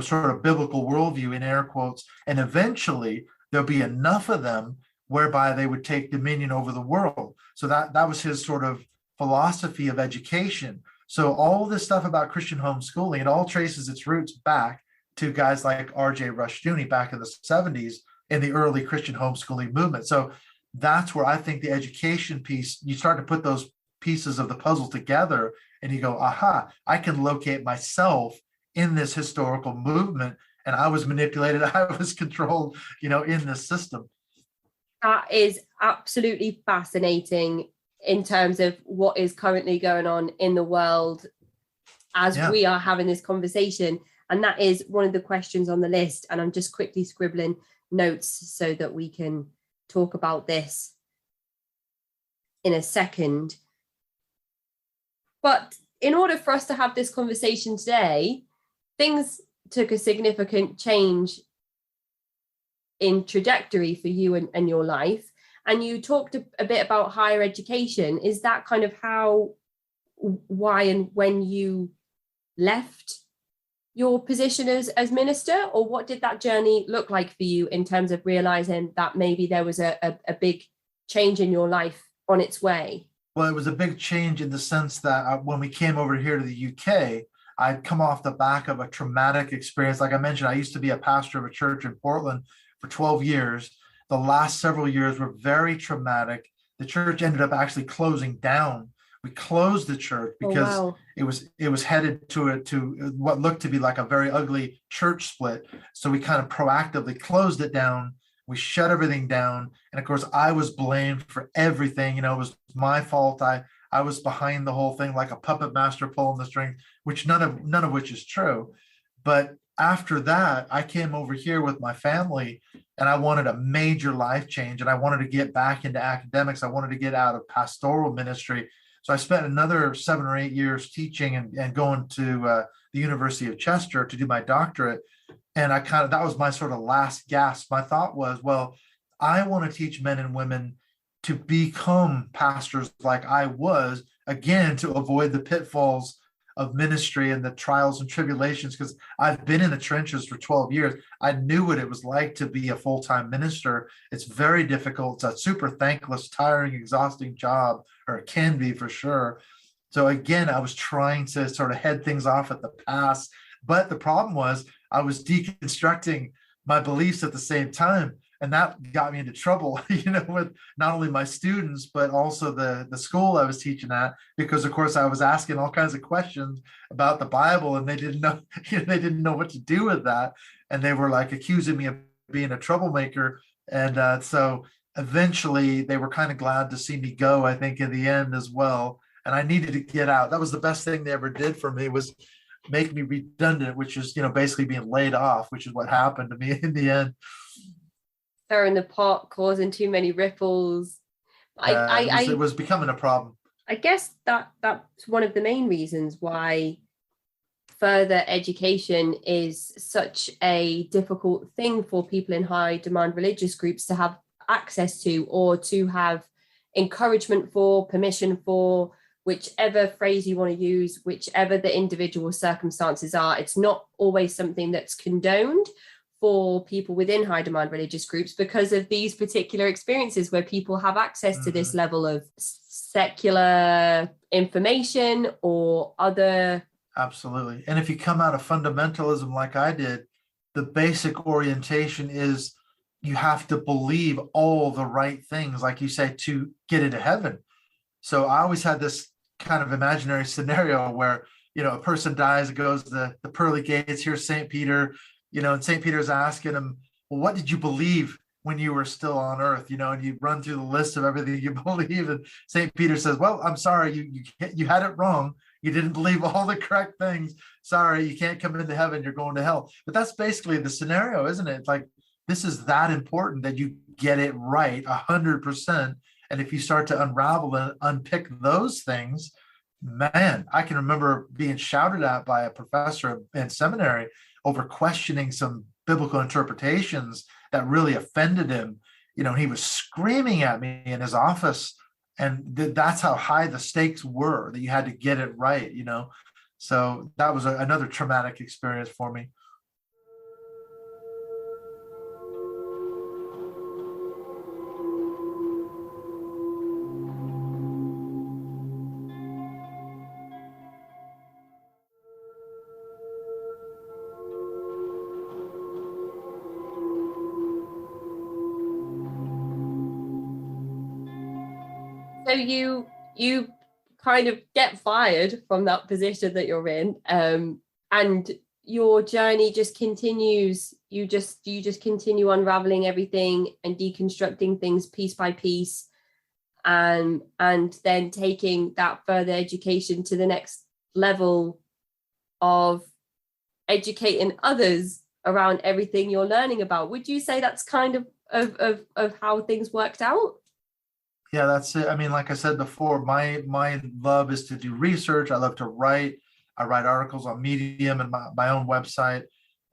sort of biblical worldview, in air quotes, and eventually there'll be enough of them whereby they would take dominion over the world. So that was his sort of philosophy of education. So all this stuff about Christian homeschooling, it all traces its roots back to guys like R.J. Rushdoony back in the 70s in the early Christian homeschooling movement. So that's where I think the education piece, you start to put those pieces of the puzzle together and you go, aha, I can locate myself in this historical movement, and I was manipulated, I was controlled, in this system. That is absolutely fascinating in terms of what is currently going on in the world as we are having this conversation. And that is one of the questions on the list. And I'm just quickly scribbling notes so that we can talk about this in a second. But in order for us to have this conversation today, things took a significant change in trajectory for you and your life. And you talked a bit about higher education. Is that kind of why and when you left your position as minister, or what did that journey look like for you in terms of realizing that maybe there was a big change in your life on its way? Well, it was a big change in the sense that when we came over here to the UK, I'd come off the back of a traumatic experience. Like I mentioned, I used to be a pastor of a church in Portland for 12 years. The last several years were very traumatic. The church ended up actually closing down. We closed the church because it was headed to what looked to be like a very ugly church split. So we kind of proactively closed it down. We shut everything down. And of course, I was blamed for everything. It was my fault. I was behind the whole thing like a puppet master pulling the strings, which none of which is true. But after that, I came over here with my family and I wanted a major life change. And I wanted to get back into academics. I wanted to get out of pastoral ministry. So I spent another 7 or 8 years teaching and going to the University of Chester to do my doctorate. And that was my sort of last gasp. My thought was, well, I want to teach men and women to become pastors like I was, again, to avoid the pitfalls of ministry and the trials and tribulations, because I've been in the trenches for 12 years. I knew what it was like to be a full-time minister. It's very difficult. It's a super thankless, tiring, exhausting job, or it can be for sure. So again, I was trying to sort of head things off at the pass. But the problem was I was deconstructing my beliefs at the same time. And that got me into trouble, with not only my students, but also the school I was teaching at, because of course I was asking all kinds of questions about the Bible and they didn't know, they didn't know what to do with that. And they were like accusing me of being a troublemaker. And so eventually they were kind of glad to see me go, I think, in the end as well. And I needed to get out. That was the best thing they ever did for me, was make me redundant, which is, basically being laid off, which is what happened to me in the end. Stirring the pot, causing too many ripples. It was becoming a problem. I guess that's one of the main reasons why further education is such a difficult thing for people in high demand religious groups to have access to, or to have encouragement for, permission for, whichever phrase you want to use, whichever the individual circumstances are. It's not always something that's condoned for people within high demand religious groups because of these particular experiences where people have access to this level of secular information or other. Absolutely. And if you come out of fundamentalism like I did, the basic orientation is you have to believe all the right things, like you say, to get into heaven. So I always had this kind of imaginary scenario where, a person dies, it goes to the pearly gates, here's St. Peter, and St. Peter's asking him, well, what did you believe when you were still on earth? And you run through the list of everything you believe. And St. Peter says, well, I'm sorry, you had it wrong. You didn't believe all the correct things. Sorry, you can't come into heaven. You're going to hell. But that's basically the scenario, isn't it? It's like, this is that important that you get it right 100%. And if you start to unravel and unpick those things, man, I can remember being shouted at by a professor in seminary over questioning some biblical interpretations that really offended him. He was screaming at me in his office, and that's how high the stakes were, that you had to get it right, So that was another traumatic experience for me. So you kind of get fired from that position that you're in, and your journey just continues. You just continue unraveling everything and deconstructing things piece by piece, and then taking that further education to the next level of educating others around everything you're learning about. Would you say that's kind of how things worked out? Yeah, that's it. I mean, like I said before, my love is to do research. I love to write. I write articles on Medium and my own website.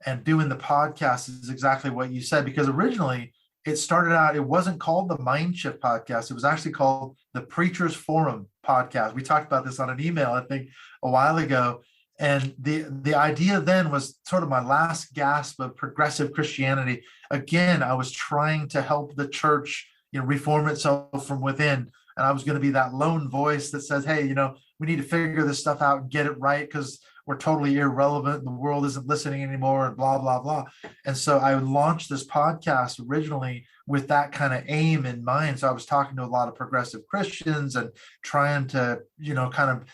And doing the podcast is exactly what you said, because originally it started out, it wasn't called the Mind Shift podcast. It was actually called the Preachers Forum podcast. We talked about this on an email, I think, a while ago. And the idea then was sort of my last gasp of progressive Christianity. Again, I was trying to help the church, reform itself from within. And I was going to be that lone voice that says, hey, we need to figure this stuff out and get it right, because we're totally irrelevant. The world isn't listening anymore, and blah, blah, blah. And so I launched this podcast originally with that kind of aim in mind. So I was talking to a lot of progressive Christians and trying to, kind of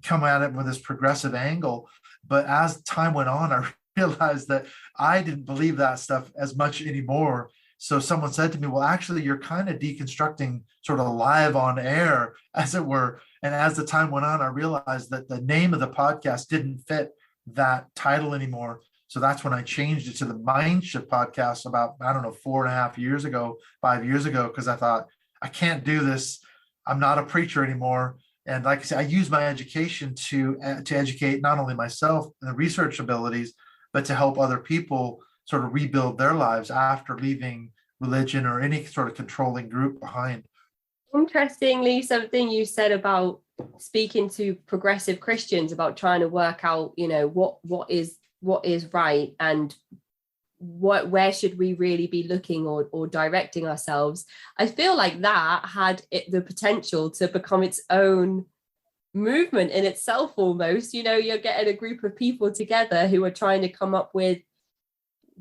come at it with this progressive angle. But as time went on, I realized that I didn't believe that stuff as much anymore. So someone said to me, well, actually, you're kind of deconstructing sort of live on air, as it were. And as the time went on, I realized that the name of the podcast didn't fit that title anymore. So that's when I changed it to the Mind Shift podcast about, 4.5 years ago, 5 years ago, because I thought, I can't do this. I'm not a preacher anymore. And like I said, I use my education to educate not only myself and the research abilities, but to help other people sort of rebuild their lives after leaving religion or any sort of controlling group behind. Interestingly, something you said about speaking to progressive Christians about trying to work out, what is right, and where should we really be looking or directing ourselves. I feel like that had the potential to become its own movement in itself almost. You're getting a group of people together who are trying to come up with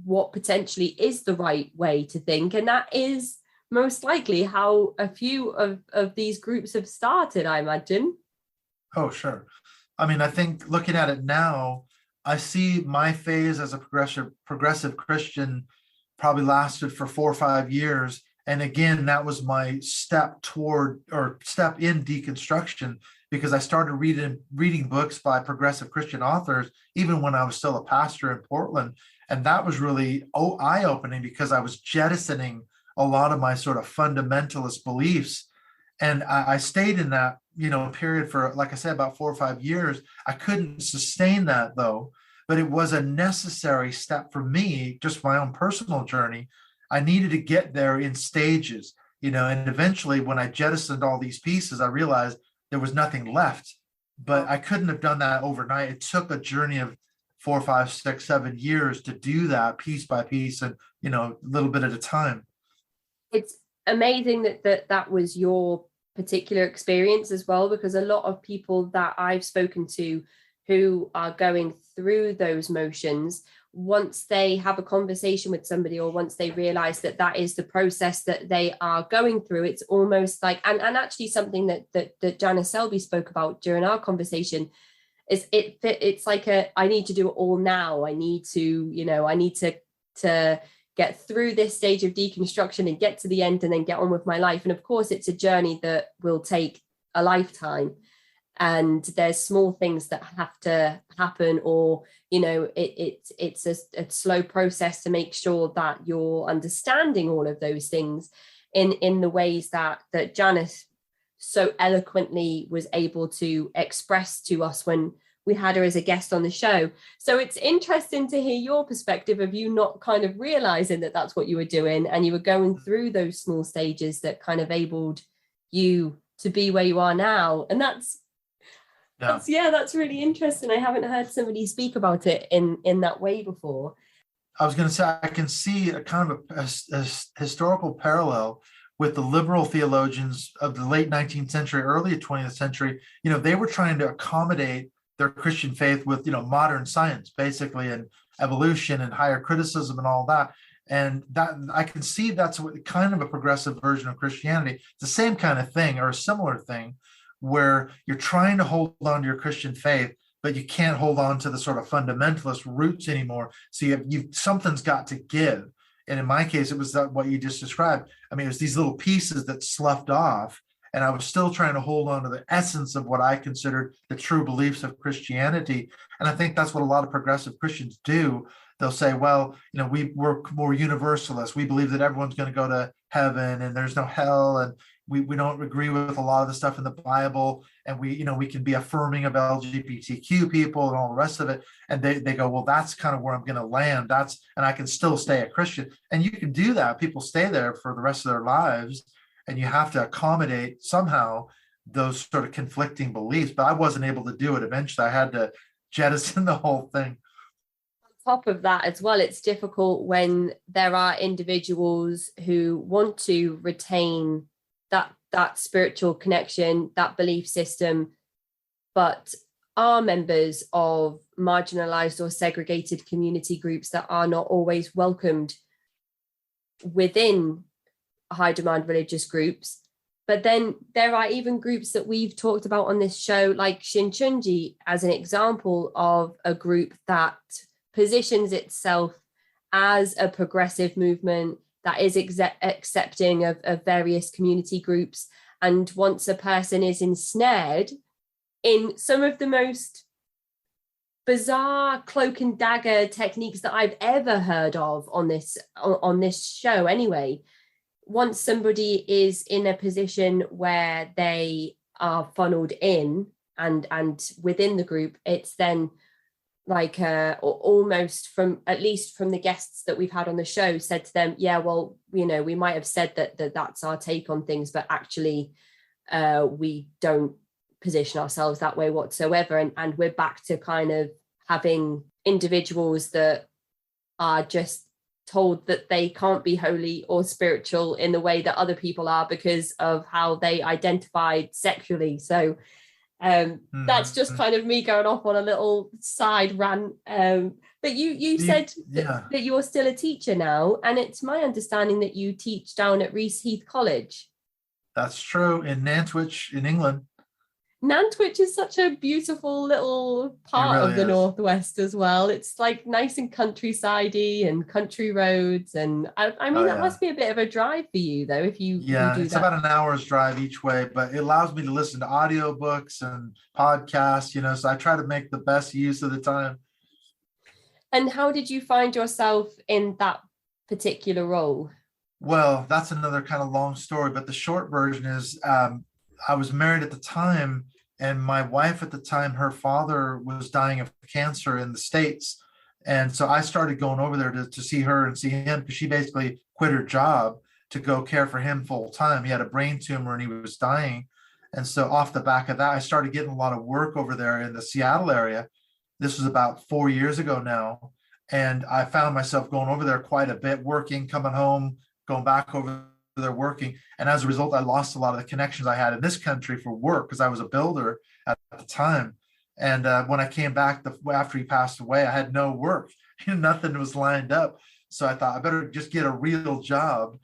what potentially is the right way to think, and that is most likely how a few of these groups have started, I imagine. Oh, sure. I mean, I think looking at it now, I see my phase as a progressive Christian probably lasted for 4 or 5 years. And again, that was my step in deconstruction, because I started reading books by progressive Christian authors, even when I was still a pastor in Portland. And that was really eye-opening, because I was jettisoning a lot of my sort of fundamentalist beliefs. And I stayed in that, period for, like I said, about 4 or 5 years. I couldn't sustain that though, but it was a necessary step for me, just my own personal journey. I needed to get there in stages, and eventually when I jettisoned all these pieces, I realized there was nothing left. But I couldn't have done that overnight. It took a journey of 4, 5, 6, 7 years to do that piece by piece, and, a little bit at a time. It's amazing that was your particular experience as well, because a lot of people that I've spoken to who are going through those motions, once they have a conversation with somebody, or once they realize that is the process that they are going through, it's almost like, and actually something that Janice Selby spoke about during our conversation, is it's like I need to do it all now. I need to get through this stage of deconstruction and get to the end and then get on with my life. And of course, it's a journey that will take a lifetime. And there's small things that have to happen, or, it's a slow process to make sure that you're understanding all of those things in the ways that Janice so eloquently was able to express to us when we had her as a guest on the show. So it's interesting to hear your perspective of you not kind of realizing that that's what you were doing, and you were going through those small stages that kind of enabled you to be where you are now. And that's really interesting. I haven't heard somebody speak about it in that way before. I was going to say, I can see a kind of a historical parallel with the liberal theologians of the late 19th century, early 20th century. They were trying to accommodate their Christian faith with, modern science, basically, and evolution and higher criticism and all that. And that, I can see that's kind of a progressive version of Christianity. It's the same kind of thing, or a similar thing, where you're trying to hold on to your Christian faith, but you can't hold on to the sort of fundamentalist roots anymore. So something's got to give. And in my case, it was what you just described. I mean, it was these little pieces that sloughed off. And I was still trying to hold on to the essence of what I considered the true beliefs of Christianity. And I think that's what a lot of progressive Christians do. They'll say, well, we're more universalist. We believe that everyone's going to go to heaven and there's no hell. And we don't agree with a lot of the stuff in the Bible. And we can be affirming of LGBTQ people and all the rest of it. And they go, well, that's kind of where I'm going to land. And I can still stay a Christian. And you can do that. People stay there for the rest of their lives. And you have to accommodate somehow those sort of conflicting beliefs. But I wasn't able to do it. Eventually, I had to jettison the whole thing. On top of that as well, it's difficult when there are individuals who want to retain that spiritual connection, that belief system, but are members of marginalized or segregated community groups that are not always welcomed within high demand religious groups. But then there are even groups that we've talked about on this show, like Shincheonji, as an example of a group that positions itself as a progressive movement that is accepting of various community groups. And once a person is ensnared in some of the most bizarre cloak and dagger techniques that I've ever heard of on this show anyway, once somebody is in a position where they are funneled in and within the group, it's then like almost, from at least from the guests that we've had on the show, said to them, yeah, well, we might have said that's our take on things, but actually we don't position ourselves that way whatsoever. And we're back to kind of having individuals that are just told that they can't be holy or spiritual in the way that other people are because of how they identified sexually. So that's just kind of me going off on a little side rant. But you said that you're still a teacher now, and it's my understanding that you teach down at Reese Heath College. That's true, in Nantwich in England. Nantwich is such a beautiful little part of the Northwest as well. It's like nice and countryside-y and country roads. And I mean, that must be a bit of a drive for you, though, if you do it's that. About an hour's drive each way, but it allows me to listen to audiobooks and podcasts, so I try to make the best use of the time. And how did you find yourself in that particular role? Well, that's another kind of long story, but the short version is I was married at the time, and my wife at the time, her father was dying of cancer in the States. And so I started going over there to see her and see him, because she basically quit her job to go care for him full time. He had a brain tumor and he was dying. And so off the back of that, I started getting a lot of work over there in the Seattle area. This was about 4 years ago now. And I found myself going over there quite a bit, working, coming home, going back over there working. And as a result, I lost a lot of the connections I had in this country for work, because I was a builder at the time. And when I came back after he passed away, I had no work. Nothing was lined up. So I thought I better just get a real job,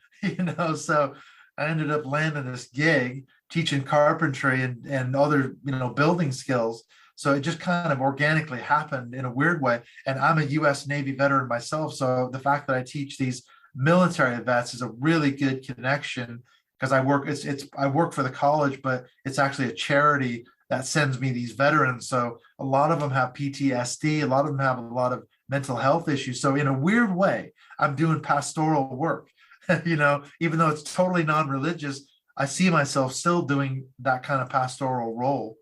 So I ended up landing this gig teaching carpentry and other, building skills. So it just kind of organically happened in a weird way. And I'm a U.S. Navy veteran myself. So the fact that I teach these military vets is a really good connection, because I work for the college, but it's actually a charity that sends me these veterans. So a lot of them have PTSD, a lot of them have a lot of mental health issues. So in a weird way, I'm doing pastoral work, even though it's totally non-religious, I see myself still doing that kind of pastoral role.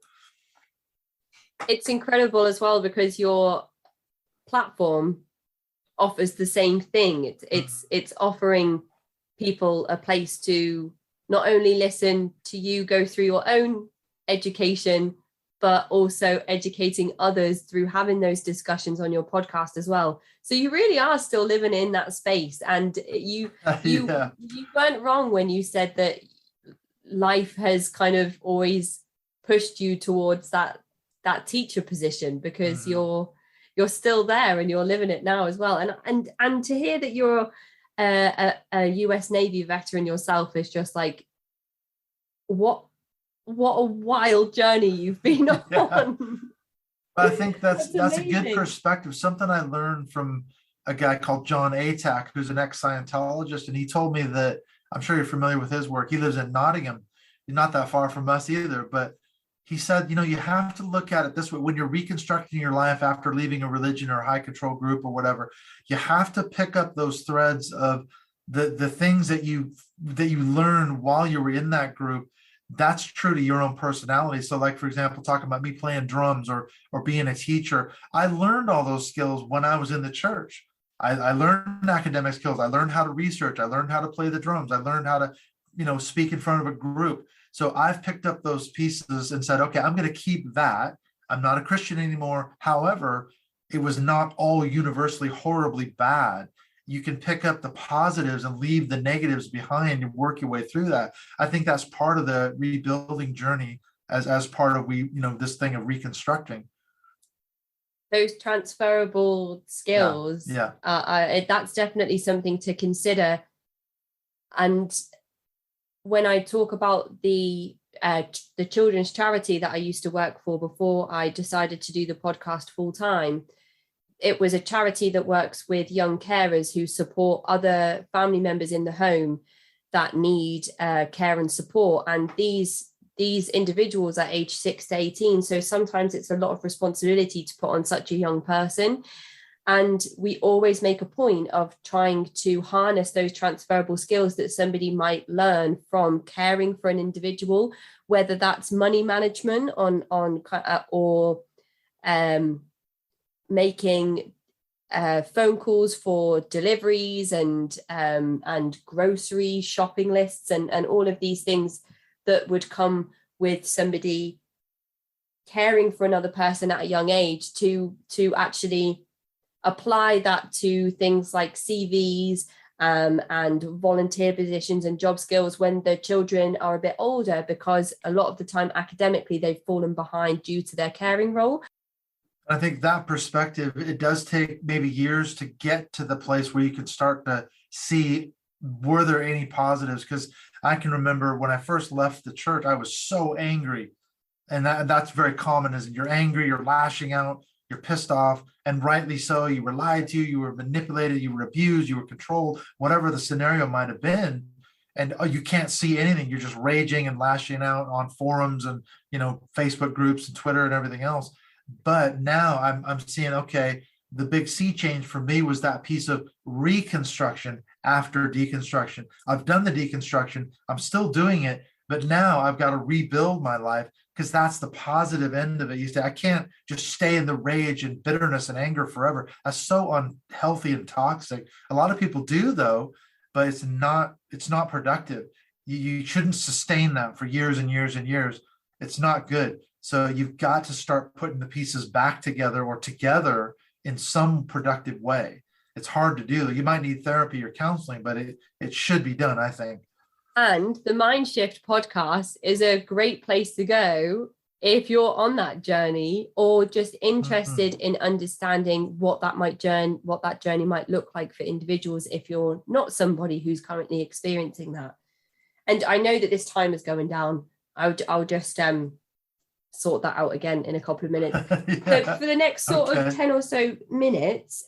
It's incredible as well, because your platform offers the same thing. It's offering people a place to not only listen to you go through your own education, but also educating others through having those discussions on your podcast as well. So you really are still living in that space, and you weren't wrong when you said that life has kind of always pushed you towards that teacher position, because you're still there and you're living it now as well. And to hear that you're a US Navy veteran yourself is just like, what a wild journey you've been on. I think that's a good perspective. Something I learned from a guy called John Atack, who's an ex-Scientologist, and he told me that, I'm sure you're familiar with his work, he lives in Nottingham, not that far from us either. But he said, you have to look at it this way. When you're reconstructing your life after leaving a religion or a high control group or whatever, you have to pick up those threads of the things that you learn while you were in that group. That's true to your own personality. So like, for example, talking about me playing drums or being a teacher, I learned all those skills when I was in the church. I learned academic skills. I learned how to research. I learned how to play the drums. I learned how to, speak in front of a group. So I've picked up those pieces and said, okay, I'm going to keep that. I'm not a Christian anymore. However, it was not all universally horribly bad. You can pick up the positives and leave the negatives behind and work your way through that. I think that's part of the rebuilding journey as part of this thing of reconstructing. Those transferable skills, that's definitely something to consider. And when I talk about the children's charity that I used to work for before I decided to do the podcast full time, it was a charity that works with young carers who support other family members in the home that need care and support. And these individuals are aged 6 to 18. So sometimes it's a lot of responsibility to put on such a young person. And we always make a point of trying to harness those transferable skills that somebody might learn from caring for an individual, whether that's money management or making phone calls for deliveries and grocery shopping lists and all of these things that would come with somebody caring for another person at a young age, to actually apply that to things like CVs and volunteer positions and job skills when the children are a bit older, because a lot of the time academically they've fallen behind due to their caring role. I think that perspective, it does take maybe years to get to the place where you can start to see, were there any positives? Because I can remember when I first left the church, I was so angry. And that's very common, is you're angry, you're lashing out, you're pissed off, and rightly so. You were lied to, you were manipulated, you were abused, you were controlled, whatever the scenario might have been. And you can't see anything. You're just raging and lashing out on forums and, Facebook groups and Twitter and everything else. But now I'm seeing, okay, the big sea change for me was that piece of reconstruction after deconstruction. I've done the deconstruction, I'm still doing it, but now I've got to rebuild my life, because that's the positive end of it. You say, I can't just stay in the rage and bitterness and anger forever. That's so unhealthy and toxic. A lot of people do, though, but it's not productive. You shouldn't sustain that for years and years and years. It's not good. So you've got to start putting the pieces back together or together in some productive way. It's hard to do. You might need therapy or counseling, but it should be done, I think. And the Mind Shift podcast is a great place to go if you're on that journey or just interested in understanding what that journey might look like for individuals if you're not somebody who's currently experiencing that. And I know that this time is going down. I'll just sort that out again in a couple of minutes. But for the next sort of 10 or so minutes,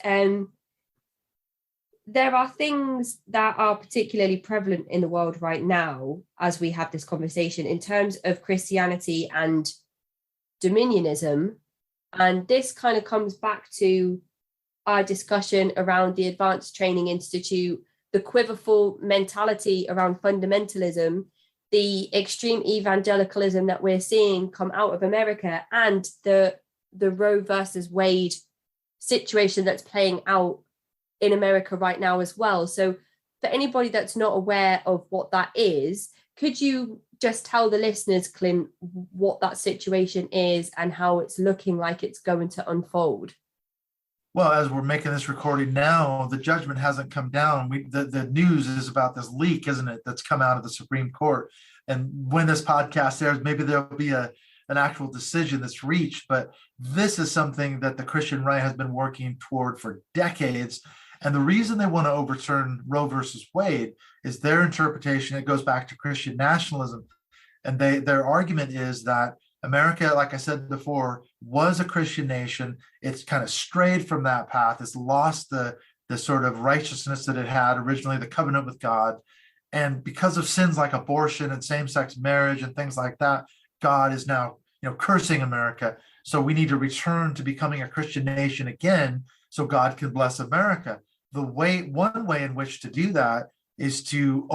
there are things that are particularly prevalent in the world right now as we have this conversation in terms of Christianity and dominionism. And this kind of comes back to our discussion around the Advanced Training Institute, the quiverful mentality around fundamentalism, the extreme evangelicalism that we're seeing come out of America, and the Roe versus Wade situation that's playing out in America right now as well. So for anybody that's not aware of what that is, could you just tell the listeners, Clint, what that situation is and how it's looking like it's going to unfold? Well, as we're making this recording now, the judgment hasn't come down. The news is about this leak, isn't it, that's come out of the Supreme Court. And when this podcast airs, maybe there'll be an actual decision that's reached. But this is something that the Christian right has been working toward for decades. And the reason they want to overturn Roe versus Wade is their interpretation. It goes back to Christian nationalism. And their argument is that America, like I said before, was a Christian nation. It's kind of strayed from that path. It's lost the sort of righteousness that it had originally, the covenant with God. And because of sins like abortion and same-sex marriage and things like that, God is now, cursing America. So we need to return to becoming a Christian nation again, so God can bless America. One way in which to do that is to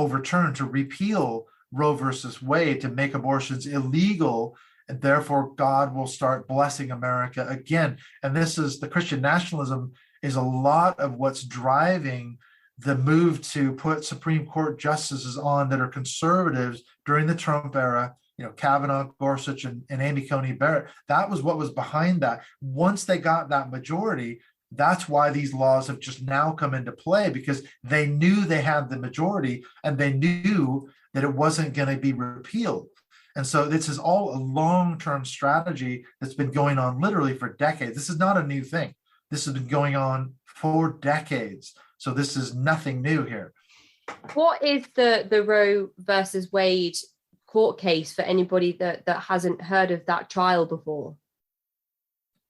repeal Roe versus Wade, to make abortions illegal, and therefore God will start blessing America again. And the Christian nationalism is a lot of what's driving the move to put Supreme Court justices on that are conservatives during the Trump era, Kavanaugh, Gorsuch, and Amy Coney Barrett. That was what was behind that. Once they got that majority, that's why these laws have just now come into play, because they knew they had the majority and they knew that it wasn't going to be repealed. And so this is all a long-term strategy that's been going on literally for decades. This is not a new thing. This has been going on for decades. So this is nothing new here. What is the Roe versus Wade court case for anybody that hasn't heard of that trial before?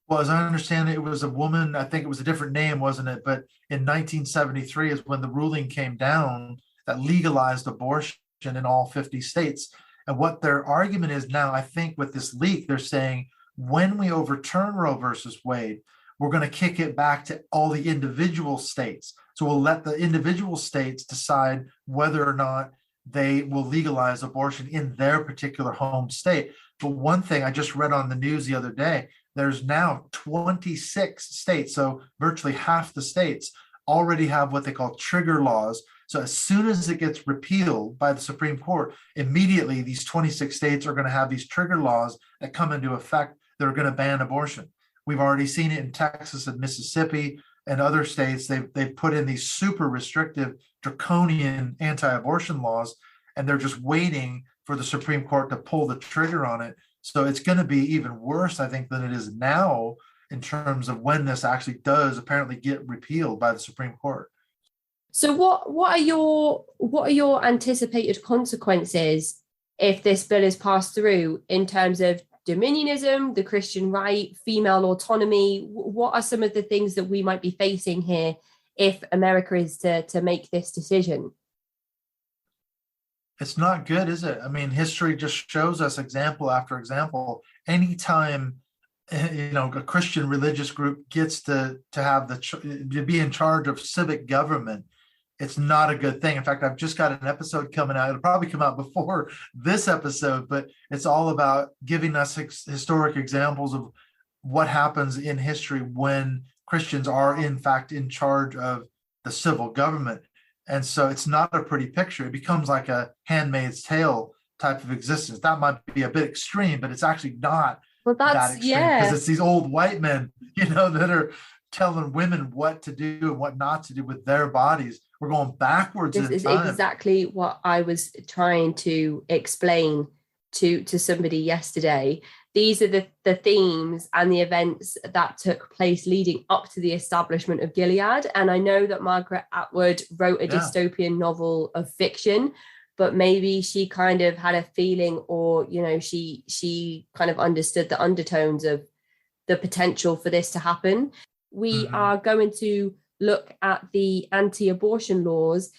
Well, as I understand it, it was a woman, I think it was a different name, wasn't it? But in 1973 is when the ruling came down that legalized abortion in all 50 states. And what their argument is now, I think with this leak, they're saying when we overturn Roe versus Wade, we're going to kick it back to all the individual states. So we'll let the individual states decide whether or not they will legalize abortion in their particular home state. But one thing I just read on the news the other day, there's now 26 states, so virtually half the states already have what they call trigger laws. So as soon as it gets repealed by the Supreme Court, immediately these 26 states are going to have these trigger laws that come into effect that are going to ban abortion. We've already seen it in Texas and Mississippi and other states. They've put in these super restrictive, draconian anti-abortion laws, and they're just waiting for the Supreme Court to pull the trigger on it. So it's going to be even worse, I think, than it is now in terms of when this actually does apparently get repealed by the Supreme Court. So what are your anticipated consequences if this bill is passed through in terms of dominionism, the Christian right, female autonomy? What are some of the things that we might be facing here if America is to make this decision? It's not good, is it? I mean, history just shows us example after example. Anytime, a Christian religious group gets to be in charge of civic government, it's not a good thing. In fact, I've just got an episode coming out. It'll probably come out before this episode, but it's all about giving us historic examples of what happens in history when Christians are in fact in charge of the civil government. And so it's not a pretty picture. It becomes like a Handmaid's Tale type of existence. That might be a bit extreme, but it's actually not that extreme, because it's these old white men, that are telling women what to do and what not to do with their bodies. We're going backwards in time. This is exactly what I was trying to explain to somebody yesterday. These are the themes and the events that took place leading up to the establishment of Gilead. And I know that Margaret Atwood wrote a dystopian novel of fiction, but maybe she kind of had a feeling, or, she kind of understood the undertones of the potential for this to happen. We are going to look at the anti-abortion laws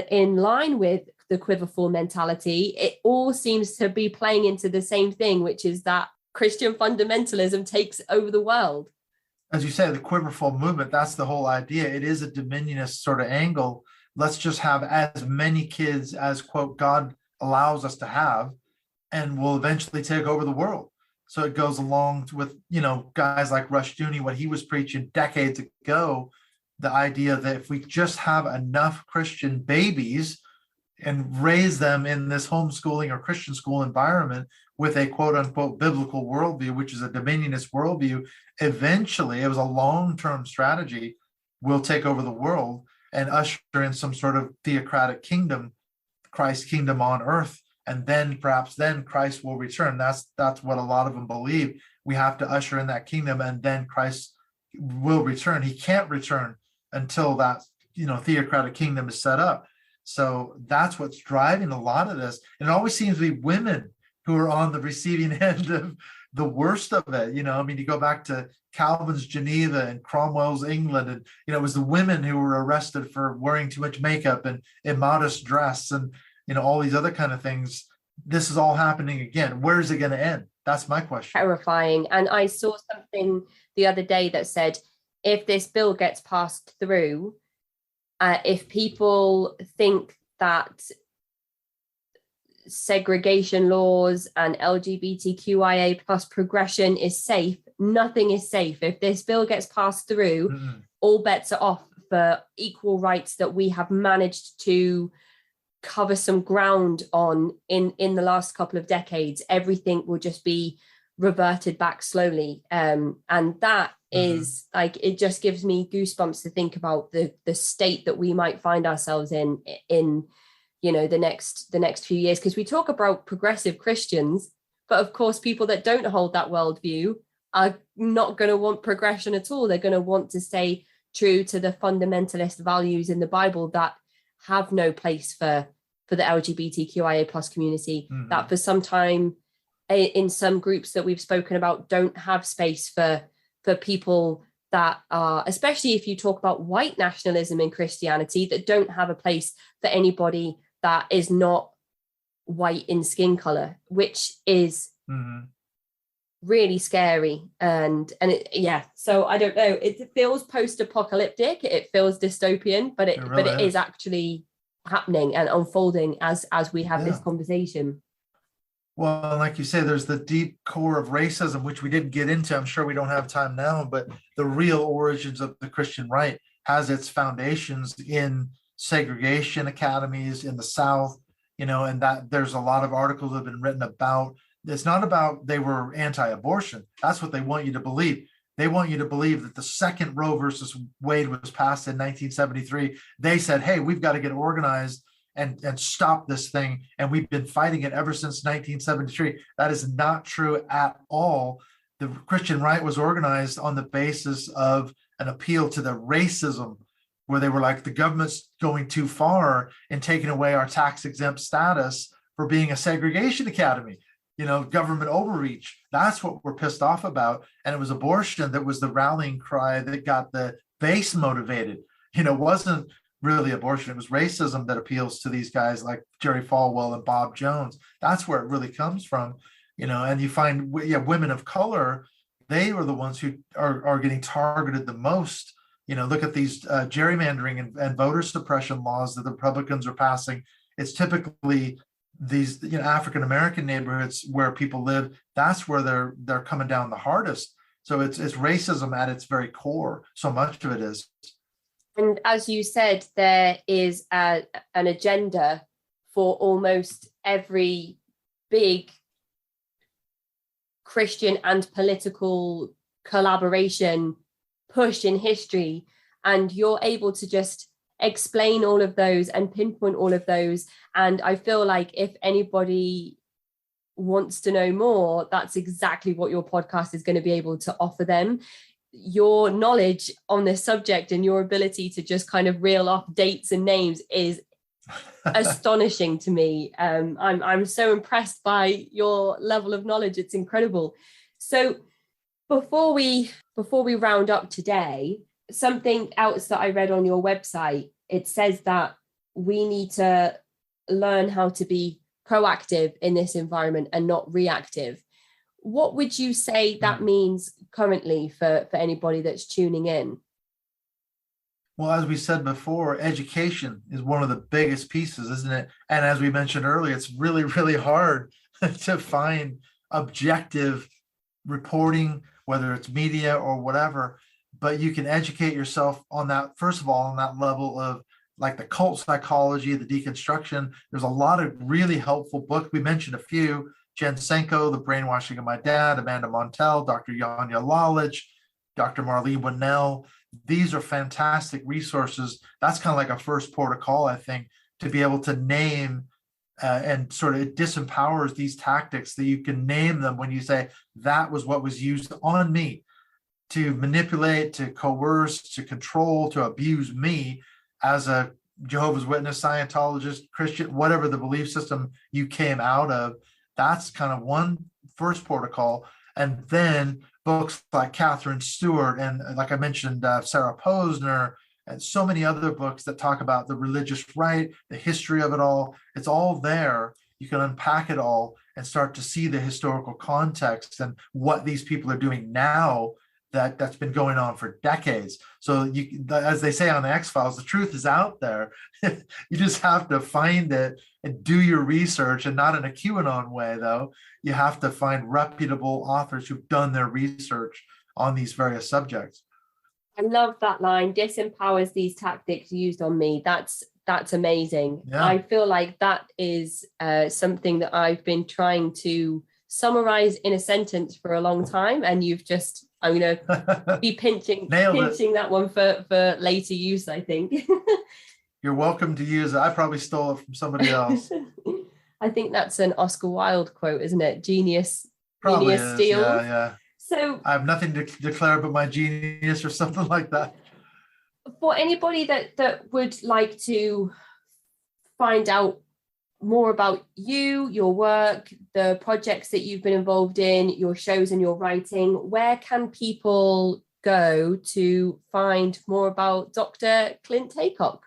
in line with the quiverful mentality. It all seems to be playing into the same thing, which is that Christian fundamentalism takes over the world. As you say, the quiverful movement, that's the whole idea. It is a dominionist sort of angle. Let's just have as many kids as, quote, God allows us to have, and we'll eventually take over the world. So it goes along with, guys like Rushdoony, what he was preaching decades ago, the idea that if we just have enough Christian babies and raise them in this homeschooling or Christian school environment with a quote unquote biblical worldview, which is a dominionist worldview, eventually, it was a long-term strategy, we'll take over the world and usher in some sort of theocratic kingdom, Christ's kingdom on earth. And then perhaps Christ will return. That's what a lot of them believe. We have to usher in that kingdom, and then Christ will return. He can't return until that theocratic kingdom is set up. So that's what's driving a lot of this. And it always seems to be women who are on the receiving end of the worst of it. You go back to Calvin's Geneva and Cromwell's England, and it was the women who were arrested for wearing too much makeup and immodest dress. And all these other kind of things. This is all happening again. Where is it going to end? That's my question. Terrifying. And I saw something the other day that said, if this bill gets passed through, if people think that segregation laws and LGBTQIA plus progression is safe, nothing is safe. If this bill gets passed through, all bets are off for equal rights that we have managed to cover some ground on in the last couple of decades. Everything will just be reverted back slowly. And that is like, it just gives me goosebumps to think about the state that we might find ourselves in the next few years, because we talk about progressive Christians, but of course people that don't hold that worldview are not going to want progression at all. They're going to want to stay true to the fundamentalist values in the Bible that have no place for the LGBTQIA plus community, that for some time in some groups that we've spoken about don't have space for people that are, especially if you talk about white nationalism in Christianity, that don't have a place for anybody that is not white in skin color, which is really scary. And so I don't know, it feels post-apocalyptic, it feels dystopian, but it is actually happening and unfolding as we have this conversation. Well, like you say, there's the deep core of racism, which we didn't get into. I'm sure we don't have time now, but the real origins of the Christian right has its foundations in segregation academies in the South, and that there's a lot of articles that have been written about. It's not about they were anti-abortion. That's what they want you to believe. They want you to believe that the second Roe versus Wade was passed in 1973, they said, hey, we've got to get organized and stop this thing. And we've been fighting it ever since 1973. That is not true at all. The Christian right was organized on the basis of an appeal to the racism, where they were like, the government's going too far in taking away our tax-exempt status for being a segregation academy. Government overreach. That's what we're pissed off about. And it was abortion that was the rallying cry that got the base motivated. It wasn't really abortion. It was racism that appeals to these guys like Jerry Falwell and Bob Jones. That's where it really comes from. And you find women of color, they are the ones who are getting targeted the most. Look at these gerrymandering and voter suppression laws that the Republicans are passing. It's typically these African-American neighborhoods where people live. That's where they're coming down the hardest. So it's racism at its very core. So much of it is. And as you said, there is an agenda for almost every big Christian and political collaboration push in history. And you're able to just explain all of those and pinpoint all of those. And I feel like if anybody wants to know more, that's exactly what your podcast is going to be able to offer them. Your knowledge on this subject and your ability to just kind of reel off dates and names is astonishing to me. I'm so impressed by your level of knowledge. It's incredible. So before we round up today, something else that I read on your website, it says that we need to learn how to be proactive in this environment and not reactive. What would you say that means currently for anybody that's tuning in? Well, as we said before, education is one of the biggest pieces, isn't it? And as we mentioned earlier, it's really, really hard to find objective reporting, whether it's media or whatever, but you can educate yourself on that, first of all, on that level of like the cult psychology, the deconstruction. There's a lot of really helpful books. We mentioned a few: Jen Senko, The Brainwashing of My Dad, Amanda Montell, Dr. Yanya Lalich, Dr. Marlene Winnell. These are fantastic resources. That's kind of like a first port of call, I think, to be able to name and sort of it disempowers these tactics that you can name them when you say that was what was used on me to manipulate, to coerce, to control, to abuse me as a Jehovah's Witness, Scientologist, Christian, whatever the belief system you came out of. That's kind of one first protocol. And then books like Catherine Stewart and, like I mentioned, Sarah Posner, and so many other books that talk about the religious right, the history of it all. It's all there. You can unpack it all and start to see the historical context and what these people are doing now that's been going on for decades. So as they say on the X-Files, the truth is out there. You just have to find it and do your research, and not in a QAnon way, though. You have to find reputable authors who've done their research on these various subjects. I love that line, disempowers these tactics used on me. That's amazing. Yeah. I feel like that is something that I've been trying to summarize in a sentence for a long time, and I'm going to be pinching that one for later use, I think. You're welcome to use it. I probably stole it from somebody else. I think that's an Oscar Wilde quote, isn't it? Genius steals. Yeah. So I have nothing to declare but my genius, or something like that. For anybody that would like to find out more about you, your work, the projects that you've been involved in, your shows and your writing, where can people go to find more about Dr. Clint Heacock?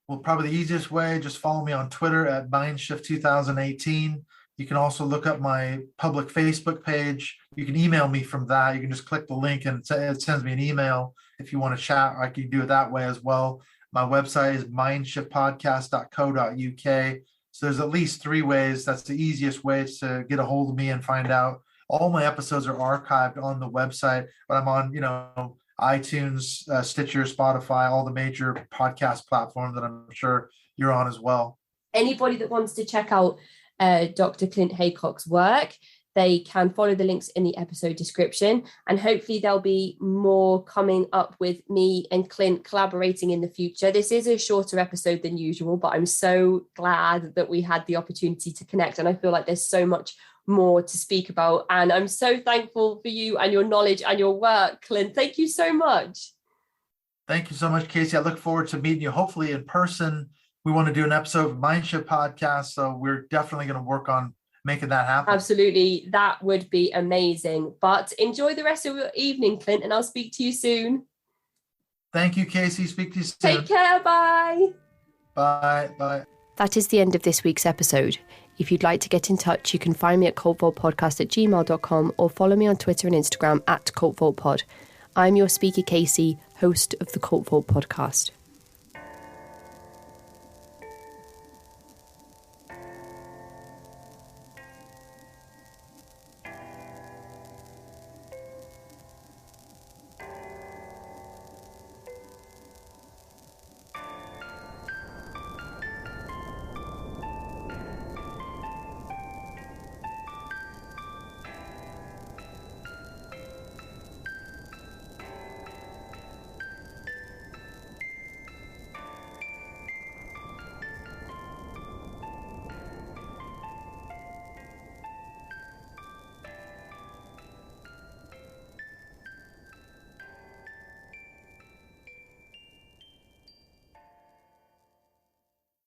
Well, probably the easiest way, just follow me on Twitter at Mindshift 2018. You can also look up my public Facebook page. You can email me from that. You can just click the link and it sends me an email. If you want to chat, I can do it that way as well. My website is mindshiftpodcast.co.uk. So there's at least 3 ways. That's the easiest way to get a hold of me and find out. All my episodes are archived on the website, but I'm on, iTunes, Stitcher, Spotify, all the major podcast platforms that I'm sure you're on as well. Anybody that wants to check out Dr. Clint Heacock's work, they can follow the links in the episode description, and hopefully there'll be more coming up with me and Clint collaborating in the future. This is a shorter episode than usual, but I'm so glad that we had the opportunity to connect, and I feel like there's so much more to speak about, and I'm so thankful for you and your knowledge and your work, Clint. Thank you so much. Thank you so much, Casey. I look forward to meeting you, hopefully in person. We want to do an episode of Mindshift podcast, so we're definitely going to work on making that happen. Absolutely. That would be amazing. But enjoy the rest of your evening, Clint, and I'll speak to you soon. Thank you, Casey. Speak to you soon. Take care. Bye. Bye. That is the end of this week's episode. If you'd like to get in touch, you can find me at cultvaultpodcast@gmail.com or follow me on Twitter and Instagram @cultvaultpod. I'm your speaker, Casey, host of the Cult Vault podcast.